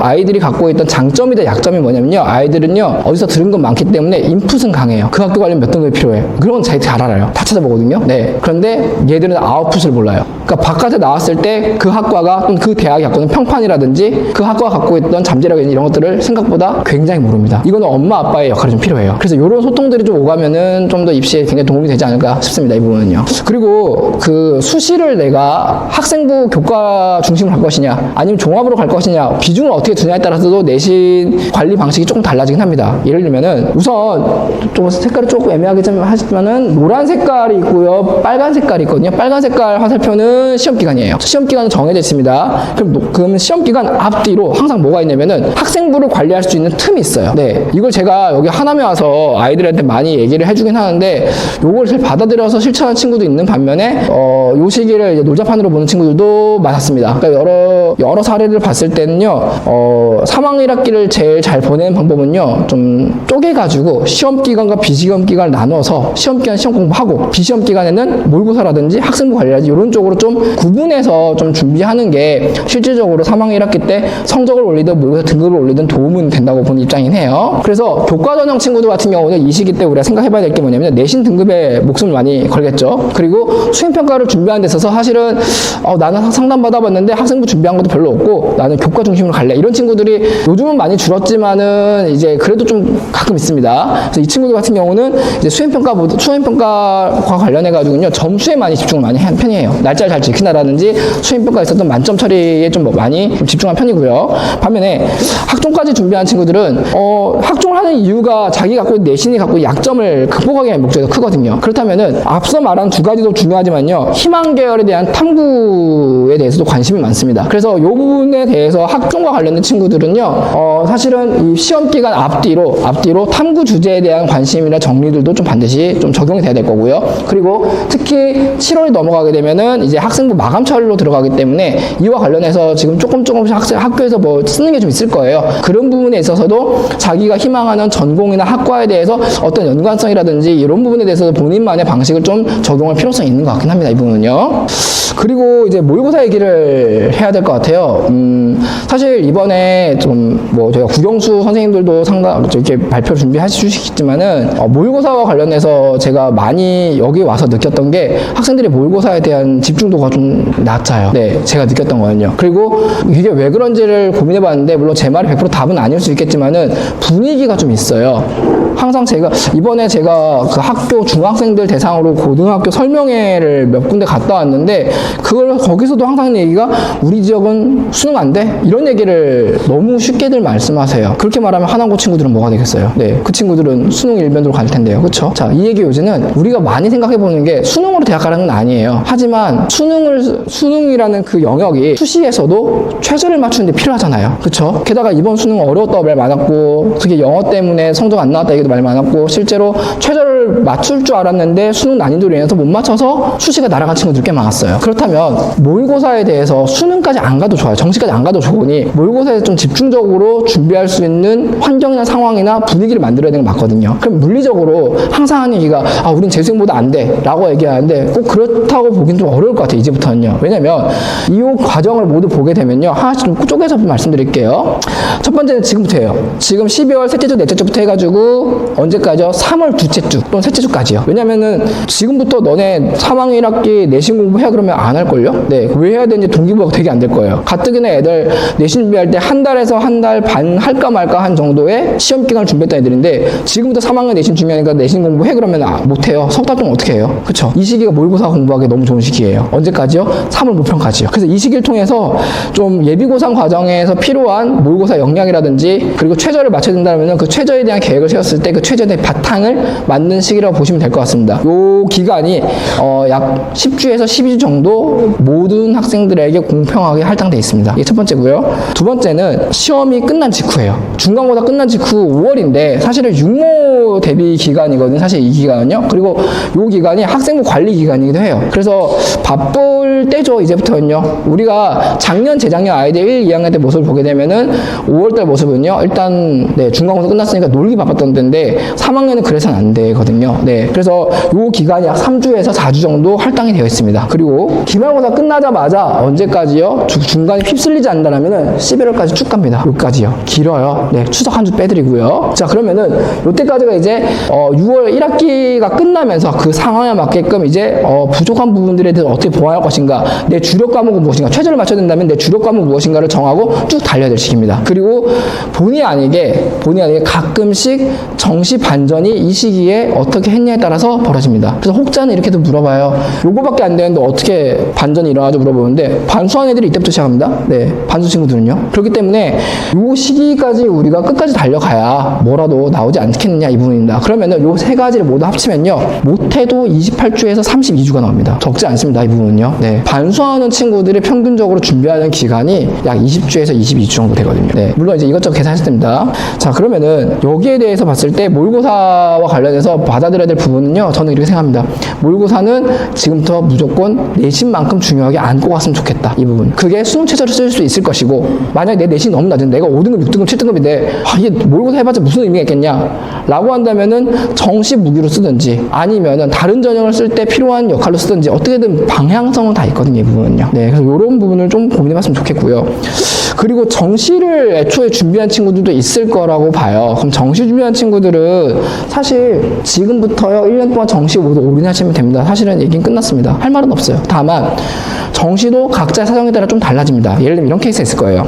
아이들이 갖고 있던 장점이다 약점이 뭐냐면요. 아이들은요, 어디서 들은 건 많기 때문에 인풋은 강해요. 그 학교 가려면 몇 등급이 필요해. 그런 건 자기 잘 알아요. 다 찾아보거든요. 네. 그런데 얘들은 아웃풋을 몰라요. 그러니까 바깥에 나왔을 때 그 학과가 또는 그 대학이 갖고 있는 평판이라든지 그 학과가 갖고 있던 잠재력이라든지 이런 것들을 생각보다 굉장히 모릅니다. 이거는 엄마 아빠의 역할이 좀 필요해요. 그래서 이런 소통들이 좀 오가면은 좀 더 입시에 굉장히 도움이 되지 않을까 싶습니다. 이 부분은요. 그리고 그 수시를 내가 학생부 교과 중심으로 갈 것이냐 아니면 종합으로 갈 것이냐 비중을 어떻게 두냐에 따라서도 내신 관리 방식이 조금 달라지긴 합니다. 예를 들면은 우선 좀 색깔이 조금 애매하게 좀 하시지만은 노란 색깔이 있고요, 빨간 색깔이 있거든요. 빨간 색깔 화살표는 시험 기간이에요. 시험 기간은 정해져 있습니다. 그럼 시험 기간 앞뒤로 항상 뭐가 있냐면은 학생부를 관리할 수 있는 틈이 있어요. 네, 이걸 제가 여기 하남에 와서 아이들한테 많이 얘기를 해주긴 하는데 요걸 잘 받아들여서 실천하는 친구도 있는 반면에 요 시기를 이제 놀자판으로 보는 친구들도 많았습니다. 그러니까 여러 사례를 봤을 때는요, 3학 1학기를 제일 잘 보내는 방법은요, 좀 쪼개가지고 시험 기간과 비시험 기간을 나눠서 시험 기간 시험 공부하고 비시험 기간에는 모의고사라든지 학생부 관리라든지 이런 쪽으로 좀 구분해서 좀 준비하는 게 실질적으로 3학 1학기 때 성적을 올리든 모의고사 등급을 올리든 도움은 된다고 보는 입장이긴 해요. 그래서 교과 전형 친구들 같은 경우는 이 시기 때 우리가 생각해봐야 될 게 뭐냐면 내신 등급에 목숨을 많이 걸겠죠. 그리고 수행평가를 준비하는 데 있어서 사실은 나는 상담 받아봤는데 학생부 준비한 것도 별로 없고 나는 교과 중심으로 갈래, 이런 친구들이 요즘은 많이 줄었지만은 이제 그래도 좀 가끔 있습니다. 그래서 이 친구들 같은 경우는 이제 수행평가과 관련해 가지고는요, 점수에 많이 집중을 많이 한 편이에요. 날짜를 잘 지킨다라든지 수행평가에 있었던 만점 처리에 좀 많이 집중한 편이고요. 반면에 학종까지 준비한 친구들은 학종을 하는 이유가 자기 갖고 있는 내신이 갖고 있는 약점을 극복하기 위한 목적이 더 크거든요. 그렇다면은 앞서 말한 두 가지도 중요하지만요, 희망 계열에 대한 탐구에 대해서도 관심이 많습니다. 그래서 이 부분에 대해서 학종과 관련된 친구들은요, 사실은 이 시험 기간 앞뒤로 탐구 주제에 대한 관심이나 정리들도 좀 반드시 좀 적용이 돼야 될 거고요. 그리고 특히 7월이 넘어가게 되면은 이제 학생부 마감철로 들어가기 때문에 이와 관련해서 지금 조금씩 학교에서 뭐 쓰는 게 좀 있을 거예요. 그런 부분에 있어서도 자기가 희망하는 전공이나 학과에 대해서 어떤 연관성이라든지 이런 부분에 대해서 본인만의 방식을 좀 적용할 필요성이 있는 것 같긴 합니다. 이 부분은요. 그리고 이제 모의고사 얘기를 해야 될 것 같아요. 사실 이번에 좀 뭐 저희가 국영수 선생님들도 상당 이렇게 발표를 준비해 주시겠지만은 모의고사와 관련해서 제가 많이 여기 와서 느꼈던 게 학생들이 모의고사에 대한 집중도가 좀 낮아요. 네, 제가 느꼈던 거는요. 그리고 이게 왜 그런지를 고민해 봤는데 물론 제 말이 100% 답은 아닐 수 있겠지만은 분위기가 좀 있어요. 항상 이번에 제가 그 학교 중학생들 대상으로 고등학교 설명회를 몇 군데 갔다 왔는데 거기서도 항상 얘기가 우리 지역은 수능 안 돼? 이런 얘기를 너무 쉽게들 말씀하세요. 그렇게 말하면 하남고 친구들은 뭐가 되겠어요? 네, 그 친구들은 수능 일변도로 갈 텐데요. 그쵸? 자, 이 얘기 요지는 우리가 많이 생각해 보는 게 수능으로 대학 가는 건 아니에요. 하지만 수능이라는 그 영역이 수시에서도 최저를 맞추는 데 필요하잖아요. 그쵸? 게다가 이번 수능 어려웠다고 말 많았고 특히 영어 때문에 성적 안 나왔다 얘기도 말 많았고 실제로 최저를 맞출 줄 알았는데 수능 난이도로 인해서 못 맞춰서 수시가 날아간 친구들 꽤 많았어요. 그렇다면 모의고사에 대해서 수능까지 안 가도 좋아요. 정시까지 안 가도 좋으니 모의고사에 좀 집중적으로 준비할 수 있는 환경이나 상황이나 분위기를 만들어야 되는 게 맞거든요. 그럼 물리적으로 항상 하는 얘기가 우린 재수생보다 안 돼 라고 얘기하는데 꼭 그렇다고 보긴 좀 어려울 것 같아요. 이제부터는요. 왜냐면 이 과정을 모두 보게 되면요, 하나씩 좀 쪼개서 말씀드릴게요. 첫 번째는 지금부터예요. 지금 12월 셋째 주, 넷째 주부터 해가지고 언제까지요? 3월 둘째 주 또는 셋째 주까지요. 왜냐면은 지금부터 너네 3학 1학기 내신 공부해 그러면 안 할걸요? 네, 왜 해야 되는지 동기부여가 되게 안 될 거예요. 가뜩이나 애들 내신 준비할 때 한 달에서 한 달 반 할까 말까 한 정도의 시험 기간을 준비했던 애들인데 지금부터 3학년 내신 준비하니까 내신 공부해 그러면 못해요. 석 달 동안 어떻게 해요? 그쵸? 이 시기가 모의고사 공부하기 너무 좋은 시기예요. 언제까지요? 3월 모평까지요. 그래서 이 시기를 통해서 좀 예비고사 과정에서 필요한 모의고사 역량이라든지 그리고 최저를 맞춰야 된다면 그 최저에 대한 계획을 세웠을 때 그 최저에 대한 바탕을 만든 시기라고 보시면 될 것 같습니다. 요 기간이 약 10주에서 12주 정도 모든 학생들에게 공평하게 할당되어 있습니다. 이게 첫 번째고요. 두 번째는 시험이 끝난 직후예요. 중간고사 끝난 직후 5월인데 사실은 육모 대비 기간이거든요. 사실 이 기간은요. 그리고 요 기간이 학생부 관리 기간이기도 해요. 그래서 바쁠 때죠. 이제부터는요. 우리가 작년, 재작년 아이들 1, 2학년 때 모습을 보게 되면은 5월달 모습은요. 일단 중간고사 끝났으니까 놀기 바빴던 때인데 되는데 3학년은 그래서는 안 되거든요. 네, 그래서 요 기간이 약 3주에서 4주 정도 할당이 되어 있습니다. 그리고 기말고사 끝나자마자 언제까지요? 중간에 휩쓸리지 않는다면은 11월까지 쭉 갑니다. 여기까지요. 길어요. 네, 추석 한 주 빼드리고요. 자, 그러면은 요때까지가 이제 6월 1학기가 끝나면서 그 상황에 맞게끔 이제 부족한 부분들에 대해서 어떻게 보완할 것인가, 내 주력 과목은 무엇인가, 최저를 맞춰야 된다면 내 주력 과목 무엇인가를 정하고 쭉 달려야 될 시기입니다. 그리고 본의 아니게 가끔씩 정시 반전이 이 시기에 어떻게 했냐에 따라서 벌어집니다. 그래서 혹자는 이렇게도 물어봐요. 요거밖에 안 되는데 어떻게 반전이 일어나죠? 물어보는데 반수하는 애들이 이때부터 시작합니다. 네, 반수 친구들은요. 그렇기 때문에 요 시기까지 우리가 끝까지 달려가야 뭐라도 나오지 않겠느냐 이 부분입니다. 그러면은 요 세 가지를 모두 합치면요, 못해도 28주에서 32주가 나옵니다. 적지 않습니다. 이 부분은요. 네, 반수하는 친구들이 평균적으로 준비하는 기간이 약 20주에서 22주 정도 되거든요. 네, 물론 이제 이것저것 계산했을 때입니다. 자, 그러면은 여기에 대해서 봤을 때 모의고사와 관련해서 받아들여야 될 부분은요, 저는 이렇게 생각합니다. 모의고사는 지금부터 무조건 내신만큼 중요하게 안고 갔으면 좋겠다. 이 부분. 그게 수능 최저를 쓸 수 있을 것이고, 만약에 내 내신이 너무 낮은데 내가 5등급, 6등급, 7등급인데 이게 모의고사 해봤자 무슨 의미가 있겠냐? 라고 한다면은 정시 무기로 쓰든지 아니면은 다른 전형을 쓸 때 필요한 역할로 쓰든지 어떻게든 방향성은 다 있거든요. 이 부분은요. 네, 그래서 이런 부분을 좀 고민해봤으면 좋겠고요. 그리고 정시를 애초에 준비한 친구들도 있을 거라고 봐요. 그럼 정시 준비한 친구들은 사실 지금부터요 1년 동안 정시 모두 올인하시면 됩니다. 사실은 얘기는 끝났습니다. 할 말은 없어요. 다만 정시도 각자의 사정에 따라 좀 달라집니다. 예를 들면 이런 케이스가 있을 거예요.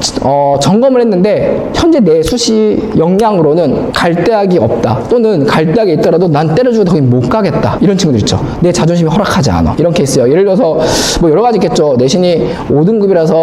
점검을 했는데 현재 내 수시 역량으로는 갈 대학이 없다, 또는 갈 대학에 있더라도 난 때려주고 거기 못 가겠다, 이런 친구들 있죠. 내 자존심이 허락하지 않아, 이런 케이스예요. 예를 들어서 뭐 여러 가지 있겠죠. 내신이 5등급이라서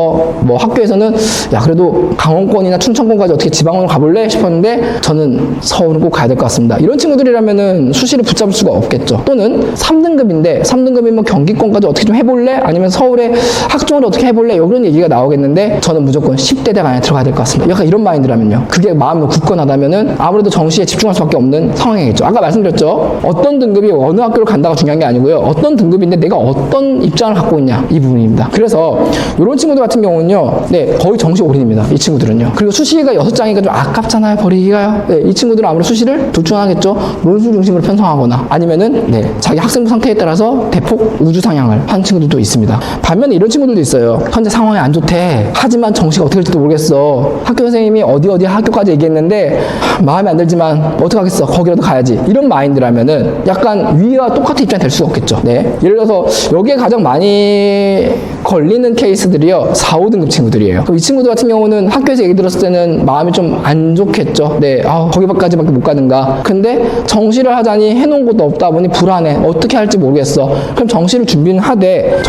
뭐 학교에서는 야 그래도 강원권이나 충청권까지 어떻게 지방으로 가볼래 싶었는데 저는 서울은 꼭 가야 될 것 같습니다. 이런 친구들이라면은 수시를 붙잡을 수가 없겠죠. 또는 3등급인데 3등급이면 경기권까지 어떻게 좀 해볼래? 아니면 서울에 학종을 어떻게 해볼래? 이런 얘기가 나오겠는데 저는 무조건 10대 대학 안에 들어가야 될 것 같습니다. 약간 이런 마인드라면요. 그게 마음이 굳건하다면은 아무래도 정시에 집중할 수밖에 없는 상황이겠죠. 아까 말씀드렸죠. 어떤 등급이 어느 학교를 간다가 중요한 게 아니고요. 어떤 등급인데 내가 어떤 입장을 갖고 있냐, 이 부분입니다. 그래서 이런 친구들 같은 경우는요, 네, 거의 정시 올인입니다. 이 친구들은요. 그리고 수시가 6장이니까 좀 아깝잖아요, 버리기가요. 네, 이 친구들은 아무래도 수시를 둘 중 하나겠죠. 논술 중심으로 편성하거나 아니면은 네, 자기 학생부 상태에 따라서 대폭 우주 상향을 하는 친구들도 있습니다. 반면에 이런 친구들도 있어요. 현재 상황이 안 좋대. 하지만 정시가 어떻게 될지도 모르겠어. 학교 선생님이 어디 학교까지 얘기했는데 마음에 안 들지만 어떡하겠어, 거기라도 가야지, 이런 마인드라면은 약간 위와 똑같은 입장이 될 수가 없겠죠. 네, 예를 들어서 여기에 가장 많이 걸리는 케이스들이요 4, 5등급 친구들이에요. 그럼 이 친구들 같은 경우는 학교에서 얘기 들었을 때는 마음이 좀 안 좋겠죠. 네, 거기까지밖에 못 가는가. 근데 정시를 하자니 해놓은 것도 없다 보니 불안해. 어떻게 할지 모르겠어. 그럼 정시를 준비하되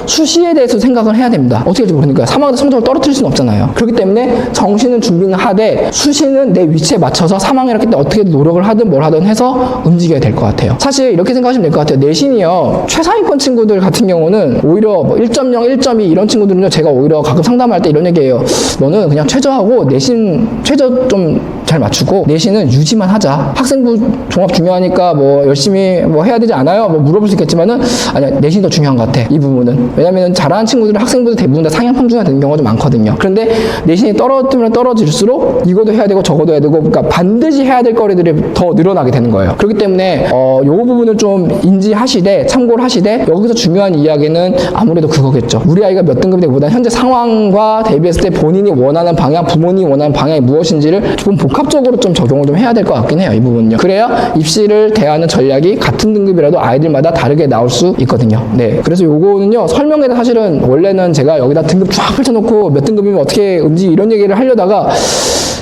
수시에 대해서 생각을 해야 됩니다. 어떻게 할지 모르니까 3학년 성적을 떨어뜨릴 수는 없잖아요. 그렇기 때문에 정시는 준비는 하되 수시는 내 위치에 맞춰서 3학년 학기 때 어떻게 노력을 하든 뭘 하든 해서 움직여야 될 것 같아요. 사실 이렇게 생각하시면 될 것 같아요. 내신이요, 최상위권 친구들 같은 경우는 오히려 뭐 1.0, 1.2 이런 친구들은요, 제가 오히려 가끔 상담할 때 이런 얘기해요. 너는 그냥 최저하고 내신 최저 좀 잘 맞추고 내신은 유지만 하자. 학생부 종합 중요하니까 뭐 열심히 뭐 해야 되지 않아요? 뭐 물어볼 수 있겠지만은 아니야, 내신이 더 중요한 것 같아, 이 부분은. 왜냐면은 잘하는 친구들은 학생부도 대부분 다 상향 평준화 되는 경우가 좀 많거든요. 그런데 내신이 떨어지면 떨어질수록 이것도 해야 되고 저것도 해야 되고, 그러니까 반드시 해야 될 거리들이 더 늘어나게 되는 거예요. 그렇기 때문에 요 부분을 좀 인지하시되 참고를 하시되, 여기서 중요한 이야기는 아무래도 그거겠죠. 우리 아이가 몇 등급이보다 현재 상황과 대비했을 때 본인이 원하는 방향, 부모님이 원하는 방향이 무엇인지를 조금 복합적으로 좀 적용을 좀 해야 될 것 같긴 해요, 이 부분은요. 그래야 입시를 대하는 전략이 같은 등급이라도 아이들마다 다르게 나올 수 있거든요. 네, 그래서 요거는요, 설명에도 사실은 원래는 제가 여기다 등급 쫙 펼쳐놓고 몇 등급이면 어떻게 이런 얘기를 하려다가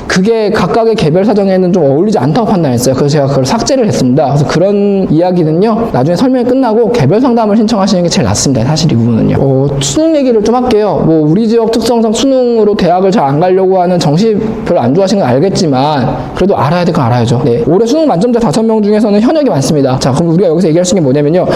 그게 각각의 개별 사정에는 좀 어울리지 않다고 판단했어요. 그래서 제가 그걸 삭제를 했습니다. 그래서 그런 이야기는요, 나중에 설명이 끝나고 개별 상담을 신청하시는 게 제일 낫습니다. 사실 이 부분은요. 수능 얘기를 좀 할게요. 뭐 우리 지역 특성상 수능으로 대학을 잘 안 가려고 하는 정시 별로 안 좋아하시는 건 알겠지만 그래도 알아야 될 건 알아야죠. 네, 올해 수능 만점자 5명 중에서는 현역이 많습니다. 자, 그럼 우리가 여기서 얘기할 수 있는 게 뭐냐면요,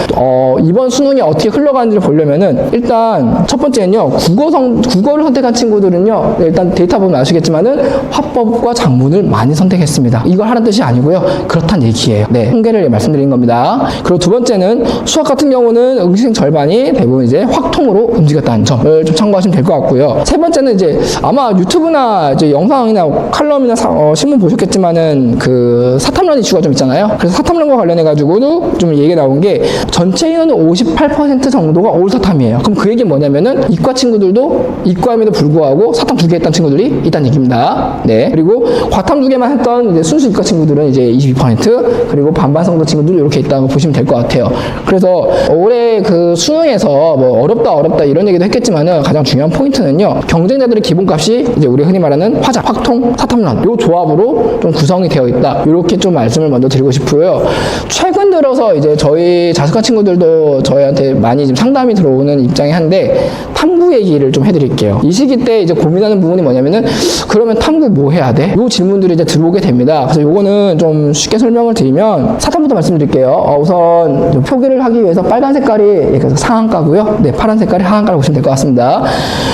이번 수능이 어떻게 흘러가는지를 보려면은 일단 첫 번째는요, 국어를 선택한 친구들은요, 네, 일단 데이터 보면 아시겠지만은 화법 수업과 작문을 많이 선택했습니다. 이걸 하는 뜻이 아니고요. 그렇단 얘기예요. 네, 통계를 말씀드린 겁니다. 그리고 두 번째는 수학 같은 경우는 응시생 절반이 대부분 이제 확통으로 움직였다는 점을 좀 참고하시면 될 것 같고요. 세 번째는 이제 아마 유튜브나 이제 영상이나 칼럼이나 신문 보셨겠지만은 그 사탐론 이슈가 좀 있잖아요. 그래서 사탐론과 관련해가지고도 좀 얘기 나온 게 전체 인원의 58% 정도가 올사탐이에요. 그럼 그 얘기는 뭐냐면은 이과 친구들도 이과임에도 불구하고 사탐 2개 했던 친구들이 있다는 얘기입니다. 네. 그리고 과탐 2개만 했던 이제 순수 이과 친구들은 이제 22%, 그리고 반반 정도 친구들 이렇게 있다고 보시면 될 것 같아요. 그래서 올해 그 수능에서 뭐 어렵다 이런 얘기도 했겠지만은 가장 중요한 포인트는요. 경쟁자들의 기본값이 이제 우리 흔히 말하는 화작, 확통, 사탐론 요 조합으로 좀 구성이 되어 있다. 이렇게 좀 말씀을 먼저 드리고 싶고요. 최근 들어서 이제 저희 자숙한 친구들도 저희한테 많이 지금 상담이 들어오는 입장이 한데 탐구 얘기를 좀 해드릴게요. 이 시기 때 이제 고민하는 부분이 뭐냐면은 그러면 탐구 뭐 해야 돼? 요 질문들이 이제 들어오게 됩니다. 그래서 요거는 좀 쉽게 설명을 드리면 사탐부터 말씀드릴게요. 우선 표기를 하기 위해서 빨간 색깔이 상한가고요. 네, 파란 색깔이 하한가를 보시면 될 것 같습니다.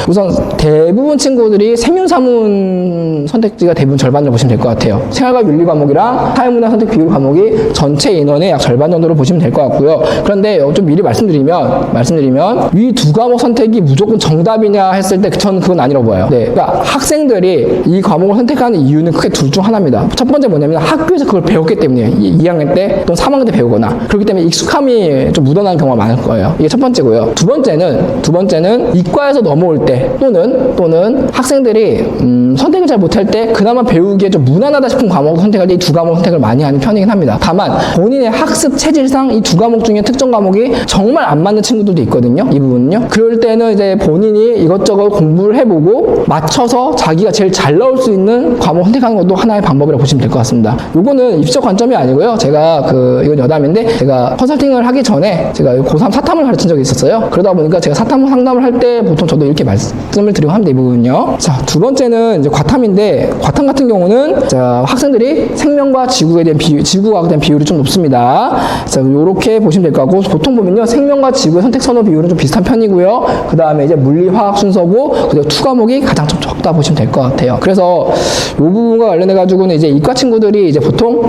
우선 대부분 친구들이 생윤사문 선택지가 대부분 절반으로 보시면 될 것 같아요. 생활과 윤리 과목이랑 사회문화 선택 비율 과목이 전체 인원의 약 절반 정도로 보시면 될 것 같고요. 그런데 좀 미리 말씀드리면 위 두 과목 선택이 무조건 정답이냐 했을 때 저는 그건 아니라고 봐요. 네, 그러니까 학생들이 이 과목을 선택하는 이유는 크게 둘 중 하나입니다. 첫 번째 뭐냐면 학교에서 그걸 배웠기 때문이에요. 2학년 때 또는 3학년 때 배우거나 그렇기 때문에 익숙함이 좀 묻어나는 경우가 많을 거예요. 이게 첫 번째고요. 두 번째는 이과에서 넘어올 때 또는 학생들이 선택을 잘 못할 때 그나마 배우기에 좀 무난하다 싶은 과목을 선택할 때 이 두 과목 선택을 많이 하는 편이긴 합니다. 다만 본인의 학습 체질상 이 두 과목 중에 특정 과목이 정말 안 맞는 친구들도 있거든요. 이 부분은요. 그럴 때는 이제 본인이 이것저것 공부를 해보고 맞춰서 자기가 제일 잘 나올 수 있는 과목 선택하는 것도 하나의 방법이라고 보시면 될 것 같습니다. 요거는 입시적 관점이 아니고요. 제가 이건 여담인데 제가 컨설팅을 하기 전에 제가 고3 사탐을 가르친 적이 있었어요. 그러다 보니까 제가 사탐 상담을 할 때 보통 저도 이렇게 말씀을 드리고 합니다. 이 부분은요. 자, 두 번째는 이제 과탐인데 과탐 같은 경우는 자, 학생들이 생명과 지구에 대한 지구과학에 대한 비율이 좀 높습니다. 자, 요렇게 보시면 될 것 같고 보통 보면요. 생명과 지구의 선택 선호 비율은 좀 비슷한 편이고요. 그 다음에 이제 물리, 화학 순서고 그리고 투 과목이 가장 좀 적다 보시면 될 것 같아요. 그래서 요 부분과 관련해가지고는 이제 이과 친구들이 이제 보통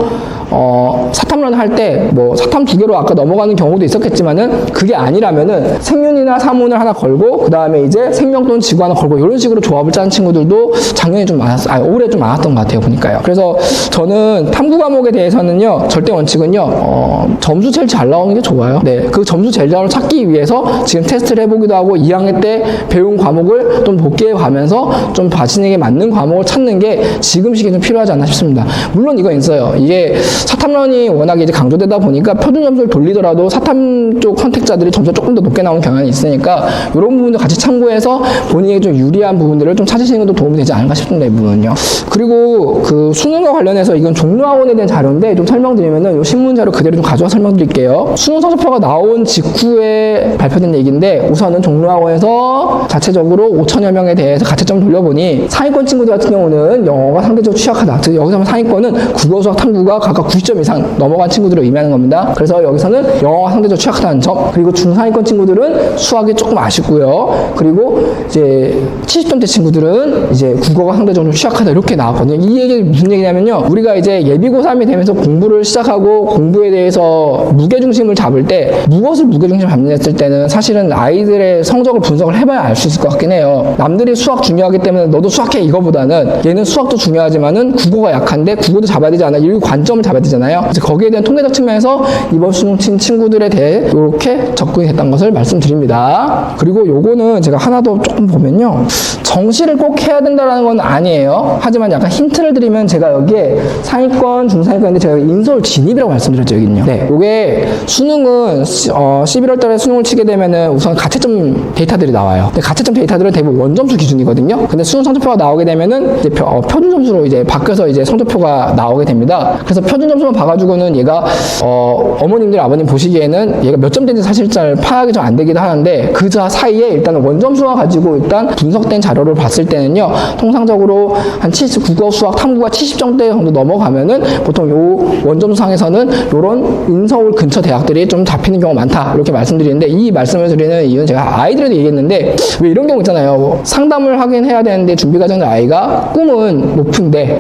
사탐론 할 때 뭐 사탐 2개로 아까 넘어가는 경우도 있었겠지만은 그게 아니라면은 생윤이나 사문을 하나 걸고 그 다음에 이제 생명 또는 지구 하나 걸고 이런 식으로 조합을 짜는 친구들도 작년에 좀 올해 좀 많았던 것 같아요. 보니까요. 그래서 저는 탐구 과목에 대해서는요 절대 원칙은요 점수 제일 잘 나오는 게 좋아요. 네, 그 점수 제일 잘 찾기 위해서 지금 테스트를 해보기도 하고 2학년 때 배운 과목을 좀 복귀해 가면서 좀 자신에게 맞는 과목을 찾는 게 지금 시기에 좀 필요하지 않나 싶습니다. 물론 이거 있어요. 이게 사탐론이 워낙에 이제 강조되다 보니까 표준 점수를 돌리더라도 사탐 쪽 선택자들이 점수가 조금 더 높게 나오는 경향이 있으니까 이런 부분도 같이 참고해서 본인에게 좀 유리한 부분들을 좀 찾으시는 것도 도움이 되지 않을까 싶습니다. 이 부분은요. 그리고 그 수능과 관련해서 이건 종로학원에 대한 자료인데 좀 설명드리면은 이 신문 자료 그대로 좀 가져와 설명드릴게요. 수능 성적표가 나온 직후에 발표된 얘기인데 우선은 종로학원에서 자체적으로 5천여 명에 대해서 가채점을 돌려보니 상위권 친구들 같은 경우는 영어가 상대적으로 취약하다. 즉 여기서 상위권은 국어, 수학, 탐구가 각각 90점 이상 넘어간 친구들을 의미하는 겁니다. 그래서 여기서는 영어가 상대적으로 취약하다는 점, 그리고 중상위권 친구들은 수학이 조금 아쉽고요. 그리고 이제 70점대 친구들은 이제 국어가 상대적으로 취약하다 이렇게 나왔거든요. 이 얘기 무슨 얘기냐면요. 우리가 이제 예비 고3이 되면서 공부를 시작하고 공부에 대해서 무게중심을 잡을 때 무엇을 무게중심 잡느냐 했을 때는 사실은 아이들의 성적을 분석을 해봐야 알 수 있을 것 같긴 해요. 남들이 수학 중요하기 때문에 너도 수학해 이거보다는 얘는 수학도 중요하지만은 국어가 약한데 국어도 잡아야 되지 않아? 이 관점을 잡아야 되잖아요. 그래서 거기에 대한 통계적 측면에서 이번 수능 친 친구들에 대해 이렇게 접근이 됐던 것을 말씀드립니다. 그리고 요거는 제가 하나 더 조금 보면요. 정시를 꼭 해야 된다는 건 아니에요. 하지만 약간 힌트를 드리면 제가 여기에 상위권, 중상위권인데 제가 인서울 진입이라고 말씀드렸죠, 여기는요. 네. 요게 수능은 11월 달에 수능을 치게 되면은 우선 가채점 데이터들이 나와요. 근데 가채점 데이터들은 대부분 원점수 기준이거든요. 근데 수능 성적표가 나오게 되면은 이제 표준 점수로 이제 바뀌어서 이제 성적표가 나오게 됩니다. 그래서 표준 점수만 봐가지고는 얘가 어머님들, 아버님 보시기에는 얘가 몇 점 된지 사실 잘 파악이 좀 안 되기도 하는데 그 사이에 일단 원점수와 가지고 일단 분석된 자료를 봤을 때는요, 통상적으로 한 70, 국어, 수학, 탐구가 70점대 정도 넘어가면은 보통 요 원점수상에서는 요런 인서울 근처 대학들이 좀 잡히는 경우가 많다 이렇게 말씀드리는데, 이 말씀을 드리는 이유는 제가 아이들에도 얘기했는데 왜 이런 경우 있잖아요. 뭐 상담을 하긴 해야 되는데 준비 과정에 아이가 꿈은 높은데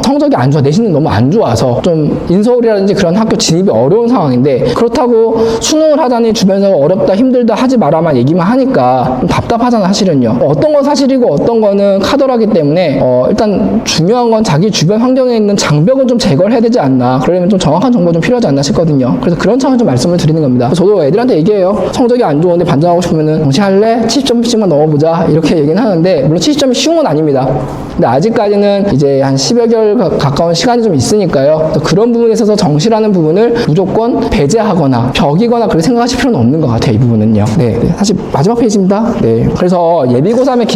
성적이 안 좋아, 내신은 너무 안 좋아서 좀 인서울이라든지 그런 학교 진입이 어려운 상황인데, 그렇다고 수능을 하자니 주변에서 어렵다 힘들다 하지 마라만 얘기만 하니까 좀 답답하잖아 사실은요. 어떤 건 사실이고 어떤 거는 카더라기 때문에 일단 중요한 건 자기 주변 환경에 있는 장벽은 좀 제거를 해야 되지 않나, 그러려면 좀 정확한 정보가 좀 필요하지 않나 싶거든요. 그래서 그런 차원에서 좀 말씀을 드리는 겁니다. 저도 애들한테 얘기해요. 성적이 안 좋은데 반장하고 싶으면은 정시할래? 70점씩만 넣어보자 이렇게 얘기는 하는데, 물론 70점이 쉬운 건 아닙니다. 근데 아직까지는 이제 한 10여 개월 가까운 시간이 좀 있으니까요. 그런 부분에 있어서 정시라는 부분을 무조건 배제하거나 벽이거나 그렇게 생각하실 필요는 없는 것 같아요. 이 부분은요. 네, 사실 마지막 페이지입니다. 네, 그래서 예비고3의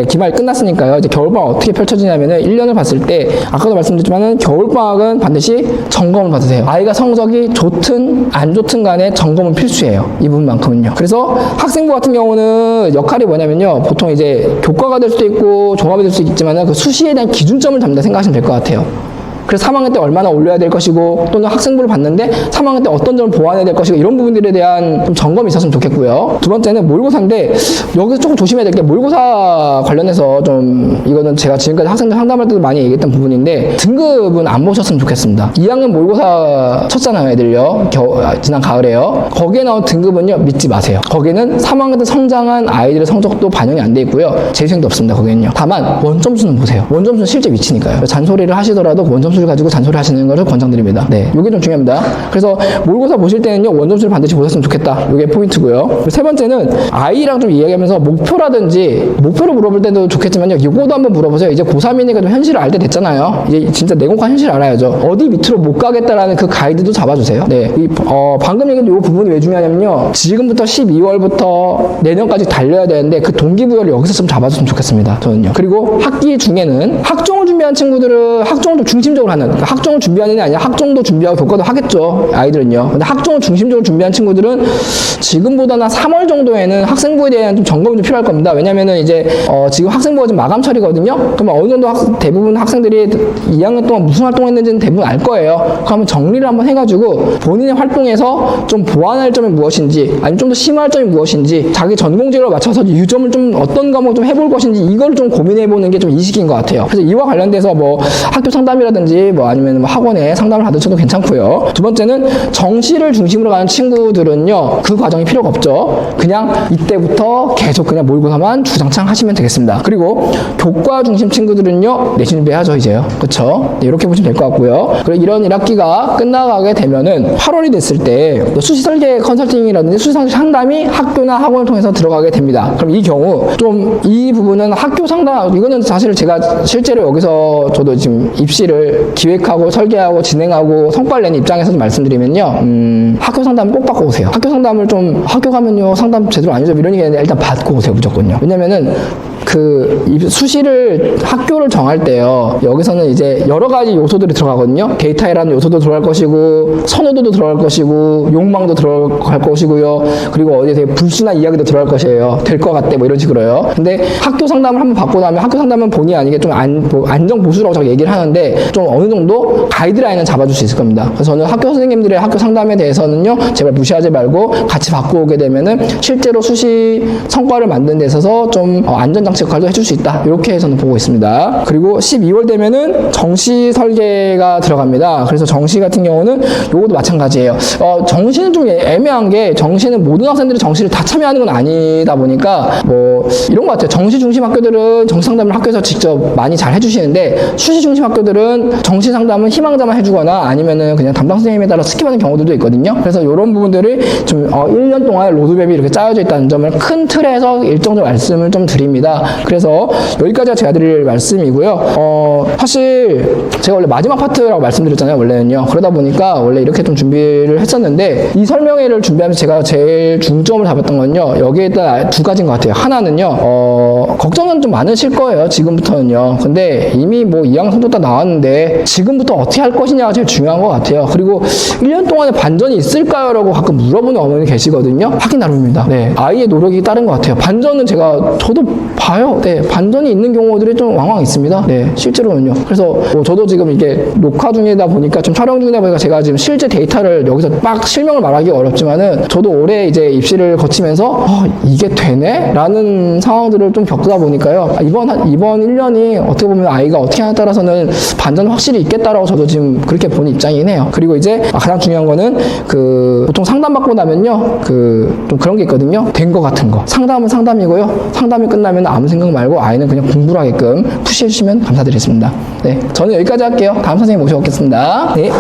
기말 끝났으니까요. 이제 겨울방학 어떻게 펼쳐지냐면은 1년을 봤을 때 아까도 말씀드렸지만은 겨울방학은 반드시 점검을 받으세요. 아이가 성적이 좋든 안 좋든 간에 점검은 필수예요. 이 부분만큼은요. 그래서 학생부 같은 경우는 역할이 뭐냐면요. 보통 이제 교과가 될 수도 있고 종합이 될 수도 있지만은 그 수시에 대한 기준점을 잡는다 생각하시면 될 것 같아요. 그래서 3학년 때 얼마나 올려야 될 것이고, 또는 학생부를 봤는데 3학년 때 어떤 점을 보완해야 될 것이고, 이런 부분들에 대한 좀 점검이 있었으면 좋겠고요. 두 번째는 모의고사인데, 여기서 조금 조심해야 될 게, 모의고사 관련해서 좀 이거는 제가 지금까지 학생들 상담할 때도 많이 얘기했던 부분인데, 등급은 안 보셨으면 좋겠습니다. 2학년 모의고사 쳤잖아요, 애들요. 지난 가을에요. 거기에 나온 등급은요, 믿지 마세요. 거기는 3학년 때 성장한 아이들의 성적도 반영이 안 돼 있고요. 재수생도 없습니다, 거기는요. 다만 원점수는 보세요. 원점수는 실제 위치니까요. 잔소리를 하시더라도 원점수를 가지고 잔소리 하시는 것을 권장드립니다. 네, 이게 좀 중요합니다. 그래서 모의고사 보실 때는요, 원점수를 반드시 보셨으면 좋겠다. 이게 포인트고요. 세 번째는 아이랑 좀 이야기하면서 목표라든지, 목표를 물어볼 때도 좋겠지만요, 이거도 한번 물어보세요. 이제 고3이니까 좀 현실을 알 때 됐잖아요. 이제 진짜 내공한 현실을 알아야죠. 어디 밑으로 못 가겠다라는 그 가이드도 잡아주세요. 네, 방금 얘기한 이 부분이 왜 중요하냐면요, 지금부터 12월부터 내년까지 달려야 되는데 그 동기부여를 여기서 좀 잡아줬으면 좋겠습니다. 저는요. 그리고 학기 중에는 학종을 준비한 친구들은 학종을 좀 중심적으로 하는, 그러니까 학종을 준비하는 게 아니라 학종도 준비하고 교과도 하겠죠, 아이들은요. 근데 학종을 중심적으로 준비한 친구들은 지금보다는 3월 정도에는 학생부에 대한 좀 점검이 좀 필요할 겁니다. 왜냐면은 이제 지금 학생부가 지금 마감철이거든요. 그러면 어느 정도 대부분 학생들이 2학년 동안 무슨 활동했는지는 대부분 알 거예요. 그러면 정리를 한번 해가지고 본인의 활동에서 좀 보완할 점이 무엇인지, 아니면 좀 더 심화할 점이 무엇인지, 자기 전공직을 맞춰서 유점을 좀 어떤 과목 좀 해볼 것인지, 이걸 좀 고민해보는 게 좀 이식인 것 같아요. 그래서 이와 관련돼서 뭐 학교 상담이라든지 뭐 아니면 뭐 학원에 상담을 받으셔도 괜찮고요. 두 번째는 정시를 중심으로 가는 친구들은요, 그 과정이 필요가 없죠. 그냥 이때부터 계속 그냥 모의고사만 주장창 하시면 되겠습니다. 그리고 교과 중심 친구들은요, 내신 준비해야죠, 이제요. 그쵸? 네, 이렇게 보시면 될 것 같고요. 그리고 이런 1학기가 끝나가게 되면은 8월이 됐을 때 수시 설계 컨설팅이라든지 수시 상담이 학교나 학원을 통해서 들어가게 됩니다. 그럼 이 경우 좀 이 부분은 학교 상담, 이거는 사실 제가 실제로 여기서 저도 지금 입시를 기획하고 설계하고 진행하고 성과를 내는 입장에서 좀 말씀드리면요, 학교 상담 꼭 받고 오세요. 학교 상담을 좀, 학교 가면요 상담 제대로 아니죠 이런 얘기 아니라 일단 받고 오세요, 무조건요. 왜냐면은 그 수시를 학교를 정할 때요, 여기서는 이제 여러 가지 요소들이 들어가거든요. 데이터라는 요소도 들어갈 것이고, 선호도도 들어갈 것이고, 욕망도 들어갈 것이고요. 그리고 어디에 되게 불순한 이야기도 들어갈 것이에요. 될 것 같대, 뭐 이런 식으로요. 근데 학교 상담을 한번 받고 나면, 학교 상담은 본의 아니게 좀 안정 보수라고 자꾸 얘기를 하는데, 좀 어느 정도 가이드라인은 잡아줄 수 있을 겁니다. 그래서 저는 학교 선생님들의 학교 상담에 대해서는요, 제발 무시하지 말고 같이 받고 오게 되면은 실제로 수시 성과를 만드는 데 있어서 좀 안전장치 역할도 해줄 수 있다, 이렇게 저는 보고 있습니다. 그리고 12월 되면은 정시 설계가 들어갑니다. 그래서 정시 같은 경우는 요것도 마찬가지예요. 정시는 좀 애매한 게, 정시는 모든 학생들이 정시를 다 참여하는 건 아니다 보니까 뭐 이런 것 같아요. 정시 중심 학교들은 정시 상담을 학교에서 직접 많이 잘 해주시는데, 수시 중심 학교들은 정시 상담은 희망자만 해주거나 아니면은 그냥 담당 선생님에 따라 스킵하는 경우들도 있거든요. 그래서 이런 부분들이 좀 1년 동안 로드맵이 이렇게 짜여져 있다는 점을 큰 틀에서 일정적 말씀을 좀 드립니다. 그래서 여기까지가 제가 드릴 말씀이고요. 사실 제가 원래 마지막 파트라고 말씀드렸잖아요, 원래는요. 그러다 보니까 원래 이렇게 좀 준비를 했었는데, 이 설명회를 준비하면서 제가 제일 중점을 잡았던 건요, 여기에 따라 두 가지인 것 같아요. 하나는요, 걱정은 좀 많으실 거예요, 지금부터는요. 근데 이미 뭐 2학년 성적 다 나왔는데 지금부터 어떻게 할 것이냐가 제일 중요한 것 같아요. 그리고 1년 동안에 반전이 있을까요? 라고 가끔 물어보는 어머니 계시거든요. 하긴 나름입니다. 네, 아이의 노력이 따른 것 같아요. 반전은 저도 와요. 네, 반전이 있는 경우들이 좀 왕왕 있습니다. 네, 실제로는요. 그래서 뭐 저도 지금 이게 녹화 중이다 보니까 좀 촬영 중이다 보니까 제가 지금 실제 데이터를 여기서 막 실명을 말하기 어렵지만은 저도 올해 이제 입시를 거치면서 이게 되네? 라는 상황들을 좀 겪다 보니까요. 이번 1년이 어떻게 보면 아이가 어떻게 하냐에 따라서는 반전 확실히 있겠다라고 저도 지금 그렇게 보는 입장이긴 해요. 그리고 이제 가장 중요한 거는 보통 상담받고 나면요. 좀 그런 게 있거든요. 된 거 같은 거. 상담은 상담이고요. 상담이 끝나면 아무 생각 말고 아이는 그냥 공부를 하게끔 푸시해 주시면 감사드리겠습니다. 네. 저는 여기까지 할게요. 다음 선생님 모셔오겠습니다. 네.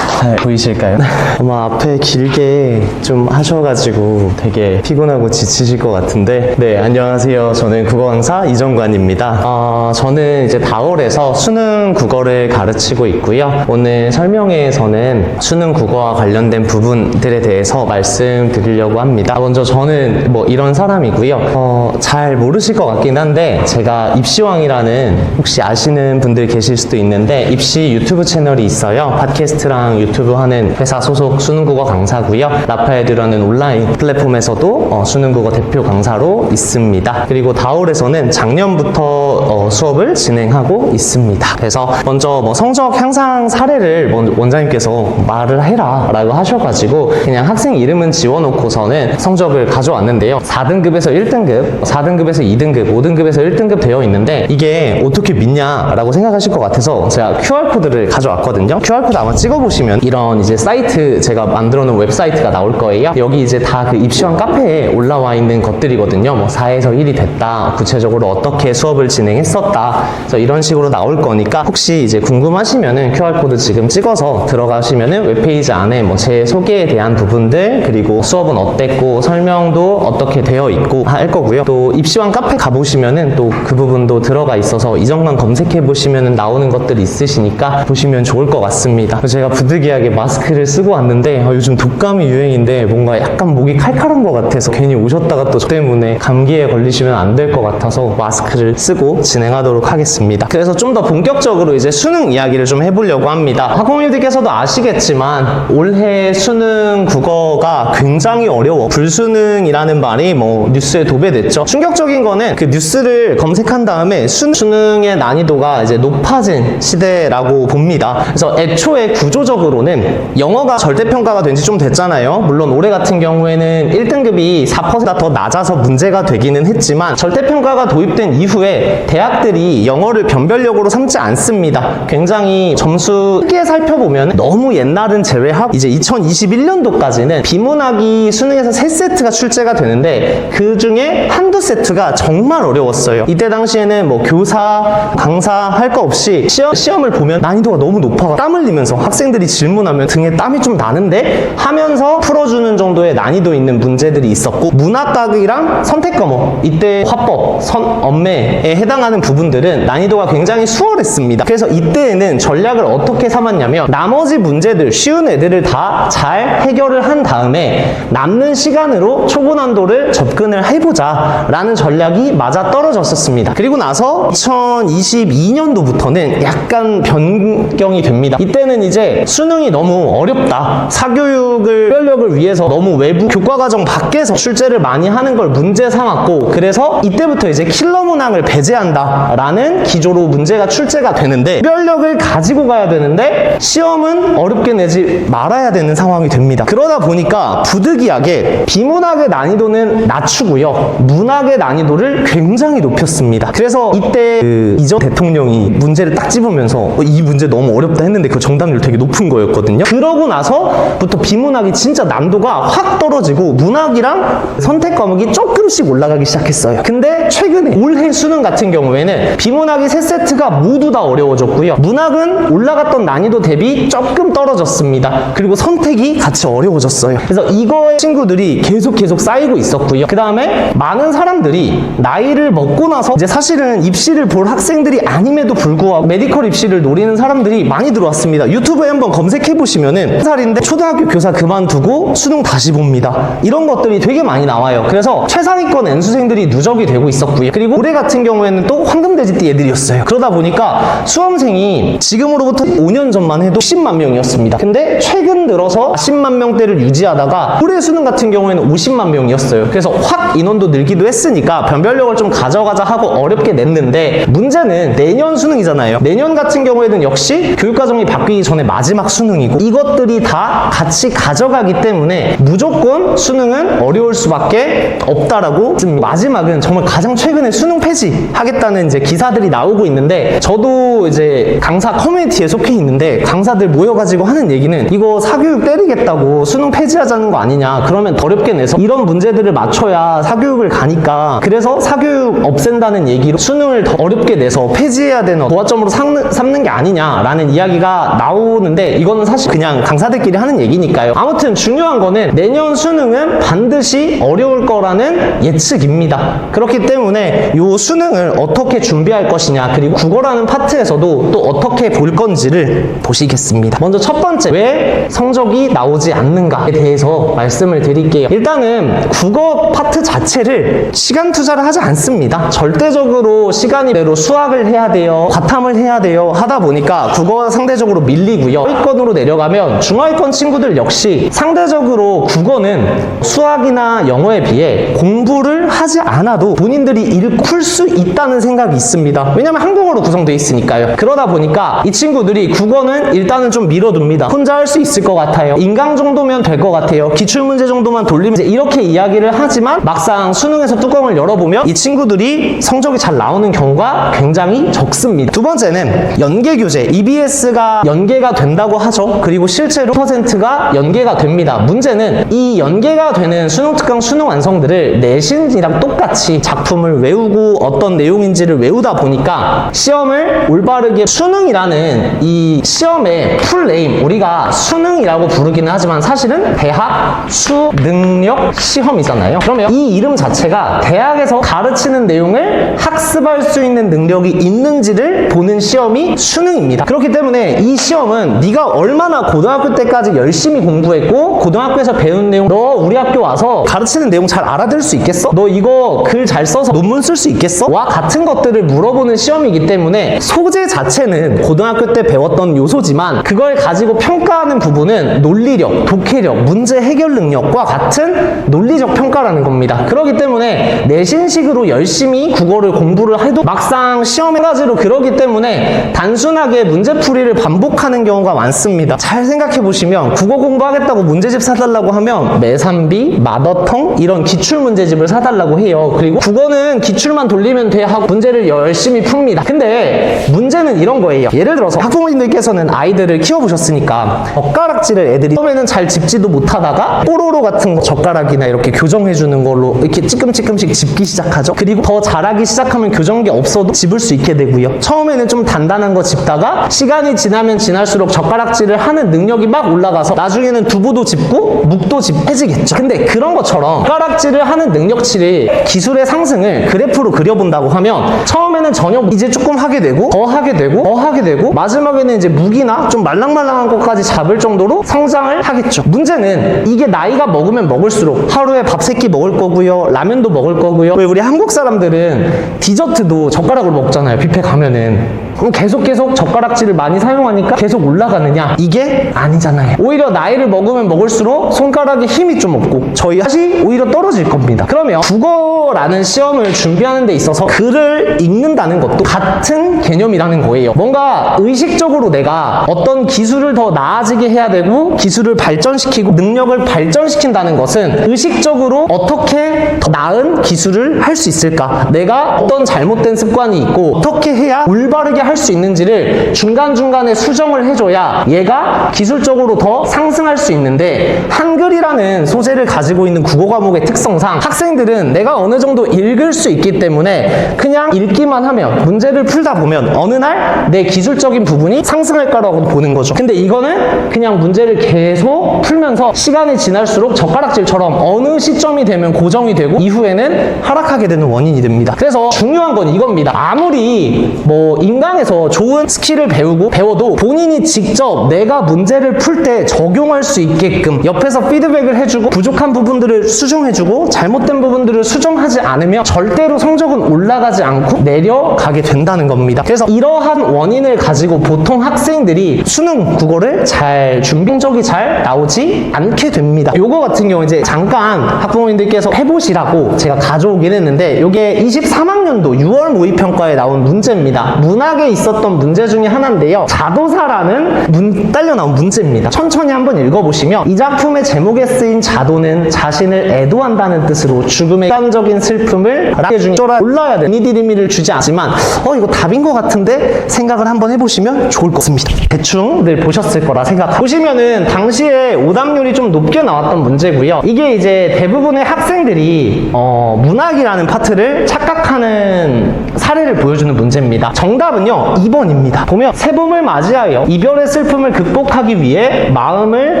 잘 보이실까요? 아마 앞에 길게 좀 하셔가지고 되게 피곤하고 지치실 것 같은데, 네, 안녕하세요. 저는 국어 강사 이정관입니다. 저는 이제 다올에서 수능 국어를 가르치고 있고요. 오늘 설명회에서는 수능 국어와 관련된 부분들에 대해서 말씀드리려고 합니다. 먼저 저는 뭐 이런 사람이고요. 잘 모르실 것 같긴 한데, 제가 입시왕이라는 혹시 아시는 분들 계실 수도 있는데, 입시 유튜브 채널이 있어요. 팟캐스트랑 유튜브 하는 회사 소속 수능국어 강사고요. 라파에듀라는 온라인 플랫폼에서도 수능국어 대표 강사로 있습니다. 그리고 다올에서는 작년부터 수업을 진행하고 있습니다. 그래서 먼저 뭐 성적 향상 사례를 원장님께서 말을 해라 라고 하셔가지고 그냥 학생 이름은 지워놓고서는 성적을 가져왔는데요. 4등급에서 1등급, 4등급에서 2등급, 5등급에서 1등급 되어 있는데 이게 어떻게 믿냐라고 생각하실 것 같아서 제가 QR코드를 가져왔거든요. QR코드 아마 찍어보시면 이런 이제 사이트, 제가 만들어 놓은 웹사이트가 나올 거예요. 여기 이제 다 그 입시왕 카페에 올라와 있는 것들이거든요. 뭐 4에서 1이 됐다, 구체적으로 어떻게 수업을 진행했었다, 그래서 이런 식으로 나올 거니까 혹시 이제 궁금하시면은 QR코드 지금 찍어서 들어가시면은 웹페이지 안에 뭐 제 소개에 대한 부분들, 그리고 수업은 어땠고 설명도 어떻게 되어 있고 할 거고요. 또 입시왕 카페 가보시면은 또 그 부분도 들어가 있어서 이전관 검색해 보시면은 나오는 것들이 있으시니까 보시면 좋을 것 같습니다. 제가 부득이하게 마스크를 쓰고 왔는데 요즘 독감이 유행인데 뭔가 약간 목이 칼칼한 것 같아서 괜히 오셨다가 또 저 때문에 감기에 걸리시면 안 될 것 같아서 마스크를 쓰고 진행하도록 하겠습니다. 그래서 좀 더 본격적으로 이제 수능 이야기를 좀 해보려고 합니다. 학우님들께서도 아시겠지만 올해 수능 국어가 굉장히 어려워. 불수능이라는 말이 뭐 뉴스에 도배됐죠. 충격적인 거는 그 뉴스를 검색한 다음에 수능의 난이도가 이제 높아진 시대라고 봅니다. 그래서 애초에 구조적으로는 영어가 절대평가가 된 지 좀 됐잖아요. 물론 올해 같은 경우에는 1등급이 4%가 더 낮아서 문제가 되기는 했지만 절대평가가 도입된 이후에 대학들이 영어를 변별력으로 삼지 않습니다. 굉장히 점수 크게 살펴보면 너무 옛날은 제외하고 이제 2021년도까지는 비문학이 수능에서 3세트가 출제가 되는데 그 중에 한두 세트가 정말 어려웠어요. 이때 당시에는 뭐 교사, 강사 할 거 없이 시험을 보면 난이도가 너무 높아 땀 흘리면서 학생들이 질문하면 등에 땀이 좀 나는데 하면서 풀어주는 정도의 난이도 있는 문제들이 있었고, 문학과학이랑 선택과목, 이때 화법, 언매에 해당하는 부분들은 난이도가 굉장히 수월했습니다. 그래서 이때에는 전략을 어떻게 삼았냐면 나머지 문제들 쉬운 애들을 다 잘 해결을 한 다음에 남는 시간으로 초고난도를 접근을 해보자 라는 전략이 맞아 떨어졌었습니다. 그리고 나서 2022년도부터는 약간 변경이 됩니다. 이때는 이제 수능이 너무 어렵다, 사교육을 변별력을 위해서 너무 외부 교과과정 밖에서 출제를 많이 하는 걸 문제 삼았고, 그래서 이때부터 이제 킬러 문항을 배제한다 라는 기조로 문제가 출제가 되는데, 변별력을 가지고 가야 되는데 시험은 어렵게 내지 말아야 되는 상황이 됩니다. 그러다 보니까 부득이하게 비문학의 난이도는 낮추고요, 문학의 난이도를 굉장히 높였습니다. 그래서 이때 이전 대통령이 문제를 딱 집으면서 이 문제 너무 어렵다 했는데 그 정답률 되게 높은 거였거든요. 그러고 나서부터 비문학이 진짜 난도가 확 떨어지고 문학이랑 선택 과목이 조금씩 올라가기 시작했어요. 근데 최근에 올해 수능 같은 경우에는 비문학이 3세트가 모두 다 어려워졌고요, 문학은 올라갔던 난이도 대비 조금 떨어졌습니다. 그리고 선택이 같이 어려워졌어요. 그래서 이거에 친구들이 계속 쌓이고 있었고요. 그 다음에 많은 사람들이 나이를 먹고 나서 이제 사실은 입시를 볼 학생들이 아님에도 불구하고 메디컬 입시를 노리는 사람들이 많이 들어왔습니다. 유튜브에 한번 검색해보시면은 1살인데 초등학교 교사 그만두고 수능 다시 봅니다, 이런 것들이 되게 많이 나와요. 그래서 최상위권 N수생들이 누적이 되고 있었고요. 그리고 올해 같은 경우에는 또 황금돼지띠 애들이었어요. 그러다 보니까 수험생이 지금으로부터 5년 전만 해도 10만 명이었습니다. 근데 최근 들어서 10만 명대를 유지하다가 올해 수능 같은 경우에는 50만 명이었어요. 그래서 확 인원도 늘기도 했으니까 변별력 기술력을 좀 가져가자 하고 어렵게 냈는데, 문제는 내년 수능이잖아요. 내년 같은 경우에는 역시 교육과정이 바뀌기 전에 마지막 수능이고, 이것들이 다 같이 가져가기 때문에 무조건 수능은 어려울 수밖에 없다라고, 지금 마지막은 정말 가장 최근에 수능 폐지하겠다는 이제 기사들이 나오고 있는데, 저도 이제 강사 커뮤니티에 속해 있는데 강사들 모여가지고 하는 얘기는 이거 사교육 때리겠다고 수능 폐지하자는 거 아니냐, 그러면 어렵게 내서 이런 문제들을 맞춰야 사교육을 가니까 그래서 사교육 없앤다는 얘기로 수능을 더 어렵게 내서 폐지해야 되는 고화점으로 삼는 게 아니냐라는 이야기가 나오는데, 이거는 사실 그냥 강사들끼리 하는 얘기니까요. 아무튼 중요한 거는 내년 수능은 반드시 어려울 거라는 예측입니다. 그렇기 때문에 이 수능을 어떻게 준비할 것이냐, 그리고 국어라는 파트에서도 또 어떻게 볼 건지를 보시겠습니다. 먼저 첫 번째, 왜 성적이 나오지 않는가에 대해서 말씀을 드릴게요. 일단은 국어 파트 자체를 시간 투자를 하지 않습니다. 절대적으로 시간이 대로 수학을 해야 돼요, 과탐을 해야 돼요 하다 보니까 국어가 상대적으로 밀리고요. 하위권으로 내려가면 중하위권 친구들 역시 상대적으로 국어는 수학이나 영어에 비해 공부를 하지 않아도 본인들이 읽고 풀 수 있다는 생각이 있습니다. 왜냐면 한국어로 구성되어 있으니까요. 그러다 보니까 이 친구들이 국어는 일단은 좀 밀어둡니다. 혼자 할 수 있을 것 같아요. 인강 정도면 될 것 같아요. 기출문제 정도만 돌리면 이제 이렇게 이야기를 하지만 막상 수능에서 뚜껑을 열어보면 이 친구들이 성적이 잘 나오는 경우가 굉장히 적습니다. 두 번째는 연계교재, EBS가 연계가 된다고 하죠. 그리고 실제로 100%가 연계가 됩니다. 문제는 이 연계가 되는 수능특강 수능 완성들을 내신이랑 똑같이 작품을 외우고 어떤 내용인지를 외우다 보니까 시험을 올바르게, 수능이라는 이 시험의 풀네임, 우리가 수능이라고 부르기는 하지만 사실은 대학 수능력 시험이잖아요. 그러면 이 이름 자체가 대학에서 가르치는 내용을 학습할 수 있는 능력이 있는지를 보는 시험이 수능입니다. 그렇기 때문에 이 시험은 네가 얼마나 고등학교 때까지 열심히 공부했고 고등학교에서 배운 내용 너 우리 학교 와서 가르치는 내용 잘 알아들을 수 있겠어? 너 이거 글 잘 써서 논문 쓸 수 있겠어? 와 같은 것들을 물어보는 시험이기 때문에 소재 자체는 고등학교 때 배웠던 요소지만 그걸 가지고 평가하는 부분은 논리력, 독해력, 문제 해결 능력과 같은 논리적 평가라는 겁니다. 그렇기 때문에 내신식으로 열심히 국어를 공부를 해도 막상 시험에 가지로 그러기 때문에 단순하게 문제풀이를 반복하는 경우가 많습니다. 잘 생각해 보시면 국어 공부하겠다고 문제집 사달라고 하면 매산비, 마더텅 이런 기출문제집을 사달라고 해요. 그리고 국어는 기출만 돌리면 돼 하고 문제를 열심히 풉니다. 근데 문제는 이런 거예요. 예를 들어서 학부모님들께서는 아이들을 키워보셨으니까 젓가락질을 애들이 처음에는 잘 집지도 못하다가 뽀로로 같은 젓가락이나 이렇게 교정해주는 걸로 이렇게 찌끔찌끔씩 집기 시작하죠. 그리고 더 잘하기 시작하면 교정기 없어도 집을 수 있게 되고요. 처음에는 좀 단단한 거 집다가 시간이 지나면 지날수록 젓가락질을 하는 능력이 막 올라가서 나중에는 두부도 집고 묵도 집해지겠죠. 근데 그런 것처럼 젓가락질을 하는 능력치를, 기술의 상승을 그래프로 그려본다고 하면 처음에는 전혀 이제 조금 하게 되고 더 하게 되고 더 하게 되고 마지막에는 이제 묵이나 좀 말랑말랑한 것까지 잡을 정도로 성장을 하겠죠. 문제는 이게 나이가 먹으면 먹을수록 하루에 밥 3끼 먹을 거고요, 라면도 먹을 거고요. 왜 우리 한국 사람들은 디저트도 젓가락으로 먹잖아요. 뷔페 가면은. 그럼 계속 젓가락질을 많이 사용하니까 계속 올라가느냐? 이게 아니잖아요. 오히려 나이를 먹으면 먹을수록 손가락에 힘이 좀 없고 저희 맛이 오히려 떨어질 겁니다. 그러면 국어라는 시험을 준비하는 데 있어서 글을 읽는다는 것도 같은 개념이라는 거예요. 뭔가 의식적으로 내가 어떤 기술을 더 나아지게 해야 되고 기술을 발전시키고 능력을 발전시킨다는 것은 의식적으로 어떻게 더 나은 기술을 할 수 있을까? 내가 어떤 잘못된 습관이 있고 어떻게 해야 올바르게 할 수 있는지를 중간중간에 수정을 해줘야 얘가 기술적으로 더 상승할 수 있는데, 한글이라는 소재를 가지고 있는 국어 과목의 특성상 학생들은 내가 어느 정도 읽을 수 있기 때문에 그냥 읽기만 하면 문제를 풀다 보면 어느 날 내 기술적인 부분이 상승할 거라고 보는 거죠. 근데 이거는 그냥 문제를 계속 풀면서 시간이 지날수록 젓가락질처럼 어느 시점이 되면 고정이 되고 이후에는 하락하게 되는 원인이 됩니다. 그래서 중요한 건 이겁니다. 아무리 뭐 인강에서 좋은 스킬을 배워도 본인이 직접 내가 문제를 풀 때 적용할 수 있게끔 옆에서 피드백을 해주고 부족한 부분들을 수정해주고 잘못된 부분들을 수정하지 않으면 절대로 성적은 올라가지 않고 내려가게 된다는 겁니다. 그래서 이러한 원인을 가지고 보통 학생들이 수능 국어를 잘 준비적이 잘 나오지 않게 됩니다. 요거 같은 경우 이제 잠깐 학부모님들께서 해보시라고 제가 가져오긴 보냈는데 이게 23학년도 6월 모의평가에 나온 문제입니다. 문학에 있었던 문제 중에 하나인데요. 자도사라는 딸려 나온 문제입니다. 천천히 한번 읽어보시면 이 작품의 제목에 쓰인 자도는 자신을 애도한다는 뜻으로 죽음의 극단적인 슬픔을 중에 몰라야 돼. 이들 의미를 주지 않지만 이거 답인 것 같은데 생각을 한번 해보시면 좋을 것 같습니다. 대충들 보셨을 거라 생각합니다. 보시면은 당시에 오답률이 좀 높게 나왔던 문제고요. 이게 이제 대부분의 학생들이 문학이라는 파트를 착각하는 사례를 보여주는 문제입니다. 정답은요 2번입니다. 보면 새봄을 맞이하여 이별의 슬픔을 극복하기 위해 마음을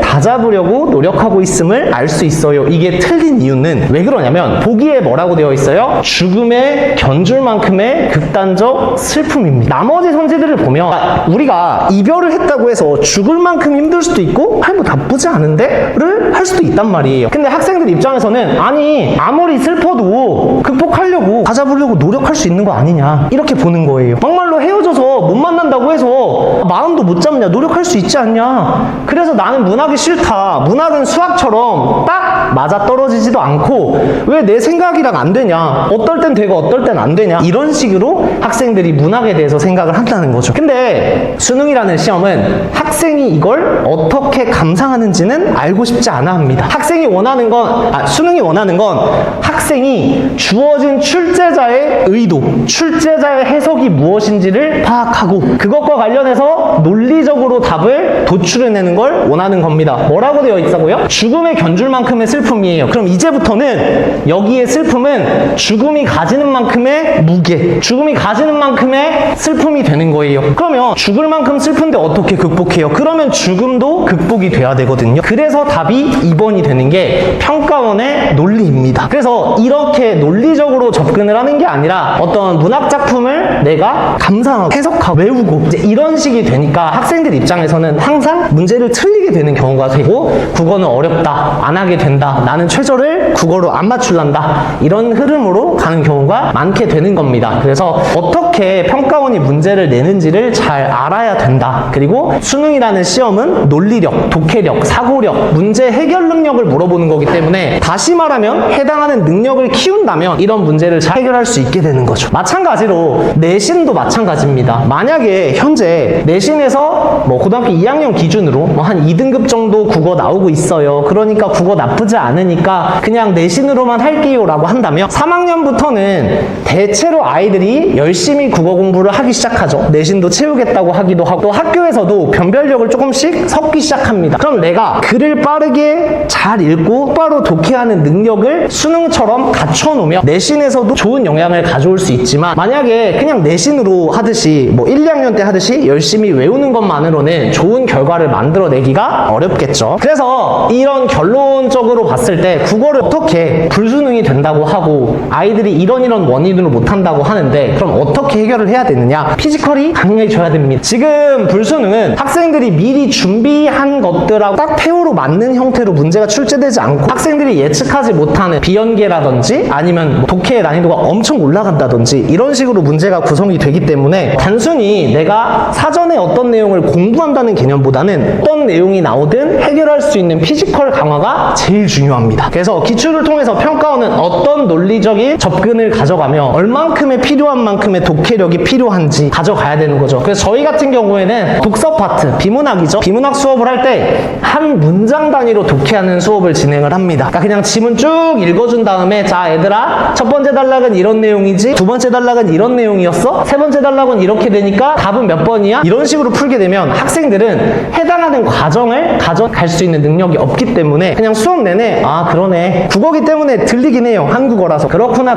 다잡으려고 노력하고 있음을 알 수 있어요. 이게 틀린 이유는 왜 그러냐면 보기에 뭐라고 되어 있어요? 죽음에 견줄 만큼의 극단적 슬픔입니다. 나머지 son지들을 보면 우리가 이별을 했다고 해서 죽을 만큼 힘들 수도 있고 뭐 나쁘지 않은데? 를 할 수도 있단 말이에요. 근데 학생들 입장에서는 아니 아무리 슬퍼도 극복하려고 다잡으려고 노력할 수 있는 거 아니냐 이렇게 보는 거예요. 막말로 헤어져서 못 만난다고 해서 마음도 못 잡냐 노력할 수 있지 않냐. 그래서 나는 문학이 싫다. 문학은 수학처럼 딱 맞아떨어지지도 않고 왜 내 생각이랑 안 되냐. 어떨 땐 되고 어떨 땐 안 되냐. 이런 식으로 학생들이 문학에 대해서 생각을 한다는 거죠. 근데 수능이라는 시험은 학생이 이걸 어떻게 감상하는지는 알고 싶지 않아 합니다. 학생이 원하는 건 수능이 원하는 건 학생이 주어진 출제자의 의도, 출제자의 해석이 무엇인지를 파악하고 그것과 관련해서 논리적으로 답을 도출해내는 걸 원하는 겁니다. 뭐라고 되어 있다고요? 죽음에 견줄 만큼의 슬픔이에요. 그럼 이제부터는 여기에 슬픔은 죽음이 가지는 만큼의 무게, 죽음이 가지는 만큼의 슬픔이 되는 거예요. 그러면 죽을 만큼 슬픈데 어떻게 극복해요? 그러면 죽음도 극복이 돼야 되거든요. 그래서 답이 2번이 되는 게 평가원의 논리입니다. 그래서 이렇게 논리적으로 접근을 하는 게 아니라 어떤 문학 작품을 내가 감상하고 해석하고 외우고 이제 이런 식이 되니까 학생들 입장에서는 항상 문제를 틀리게 되는 경우가 되고 국어는 어렵다, 안 하게 된다, 나는 최저를 국어로 안 맞출란다 이런 흐름으로 가는 경우가 많게 되는 겁니다. 그래서 어떻게 평가원이 문제를 내는지를 잘 알아야 된다. 그리고 수능이라는 시험은 논리력, 독해력, 사고력, 문제 해결 능력을 물어보는 거기 때문에 다시 말하면 해당하는 능력을 키운다면 이런 문제를 잘 해결할 수 있게 되는 거죠. 마찬가지로 내신도 마찬가지입니다. 만약에 현재 내신에서 고등학교 2학년 기준으로 한 2등급 정도 국어 나오고 있어요. 그러니까 국어 나쁘지 않으니까 그냥 내신으로만 할게요 라고 한다면 3학년부터는 대체로 아이들이 열심히 국어 공부를 하기 시작하죠. 내신도 채우겠다고 하기도 하고 또 학교에서도 변별력을 조금씩 섞기 시작합니다. 그럼 내가 글을 빠르게 잘 읽고 똑바로 독해하는 능력을 수능처럼 갖춰놓으면 내신에서도 좋은 영향을 가져올 수 있지만 만약에 그냥 내신으로 하듯이 1, 2학년 때 하듯이 열심히 외우는 것만으로는 좋은 결과를 만들어내기가 어렵겠죠. 그래서 이런 결론적으로 봤을 때 국어를 어떻게 불수능이 된다고 하고 아이들이 이런 원인으로 못한다고 하는데 그럼 어떻게 해결을 해야 되느냐? 피지컬이 강해져야 됩니다. 지금 불수능은 학생들이 미리 준비한 것들하고 딱 폐호로 맞는 형태로 문제가 출제되지 않고 학생들이 예측하지 못하는 비연계라든지 아니면 독해의 난이도가 엄청 올라간다든지 이런 식으로 문제가 구성이 되기 때문에 단순히 내가 사전에 어떤 내용을 공부한다는 개념보다는 어떤 내용이 나오든 해결할 수 있는 피지컬 강화가 제일 중요합니다. 그래서 기출을 통해서 평가원은 어떤 논리적인 접근을 가져가며 얼만큼의 필요한 만큼의 독해력이 필요한지 가져가야 되는 거죠. 그래서 저희 같은 경우에는 독서 파트, 비문학이죠. 비문학 수업을 할 때 한 문장 단위로 독해하는 수업을 진행을 합니다. 그러니까 그냥 지문 쭉 읽어준 다음에 자 얘들아 첫 번째 단락은 이런 내용이지 두 번째 단락은 이런 내용이었어 세 번째 단락은 이렇게 되니까 답은 몇 번이야? 이런 식으로 풀게 되면 학생들은 해당하는 과정을 가져갈 수 있는 능력이 없기 때문에 그냥 수업 내내 그러네 국어기 때문에 들리긴 해요. 한국어라서 그렇구나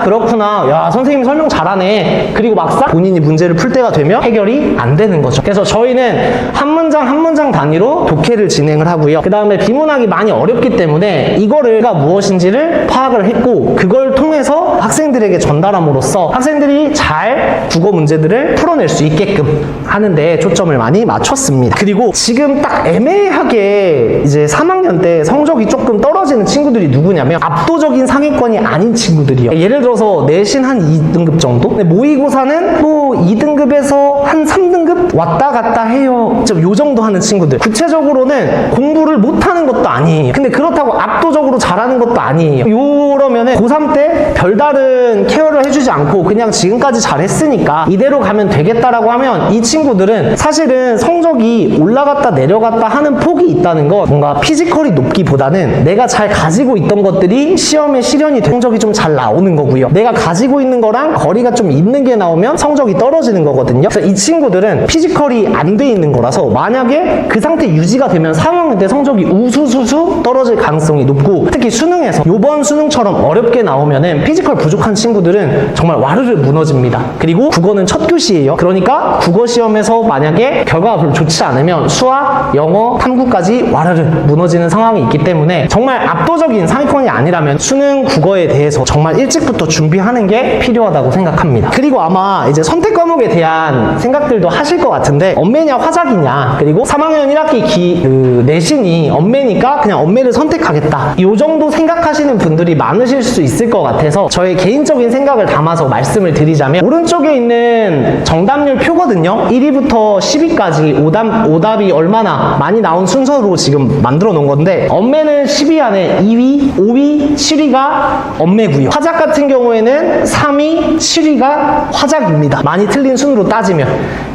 야 선생님 설명 잘하네. 그리고 막상 본인이 문제를 풀 때가 되면 해결이 안 되는 거죠. 그래서 저희는 한 문장 단위로 독해를 진행을 하고요. 그 다음에 비문학이 많이 어렵기 때문에 이거가 무엇인지를 파악을 했고 그걸 통해서 학생들에게 전달함으로써 학생들이 잘 국어 문제들을 풀어낼 수 있게끔 하는 데 초점을 많이 맞췄습니다. 그리고 지금 딱 애매하게 이제 3학년 때 성적이 조금 떨어지는 친구들이 누구냐면 압도적인 상위권이 아닌 친구들이요. 예를 들어서 내신 한 2등급 정도? 근데 모의고사는 2등급에서 한 3등급 왔다 갔다 해요. 요 정도 하는 친구들. 구체적으로는 공부를 못하는 것도 아니에요. 근데 그렇다고 압도적으로 잘하는 것도 아니에요. 이러면은 고3 때 별다른 케어를 해주지 않고 그냥 지금까지 잘했으니까 이대로 가면 되겠다라고 하면 이 친구들은 사실은 성적이 올라갔다 내려갔다 하는 폭이 있다는 것, 뭔가 피지컬이 높기보다는 내가 잘 가지고 있던 것들이 시험에 실현이 돼 성적이 좀 잘 나오는 거고요. 내가 가지고 있는 거랑 거리가 좀 있는 게 나오면 성적이 떨어지는 거거든요. 그래서 이 친구들은 피지컬이 안 돼 있는 거라서 만약에 그 상태 유지가 되면 3학년 때 성적이 우수수수 떨어질 가능성이 높고, 특히 수능에서 요번 수능처럼 어렵게 나오면은 피지컬 부족한 친구들은 정말 와르르 무너집니다. 그리고 국어는 첫 교시예요. 그러니까 국어 시험에서 만약에 결과가 별로 좋지 않으면 수학, 영어, 탐구까지 와르르 무너지는 상황이 있기 때문에 정말 압도적인 상위권이 아니라면 수능 국어에 대해서 정말 일찍부터 준비하는 게 필요하다고 생각합니다. 그리고 아마 이제 선택 과목에 대한 생각들도 하실 것 같은데, 엄매냐 화작이냐, 그리고 3학년 1학기 내신이 엄매니까 그냥 엄매를 선택하겠다, 이 정도 생각하시는 분들이 많으실 수 있을 것 같아서 저의 개인적인 생각을 담아서 말씀을 드리자면, 오른쪽에 있는 정답률 표거든요. 1위부터 10위까지 오답이 얼마나 많이 나온 순서로 지금 만들어 놓은 건데, 엄매는 10위 안에 2위, 5위, 7위가 엄매고요. 화작 같은 경우에는 3위, 7위가 화작입니다. 많이 틀린 순으로 따지면.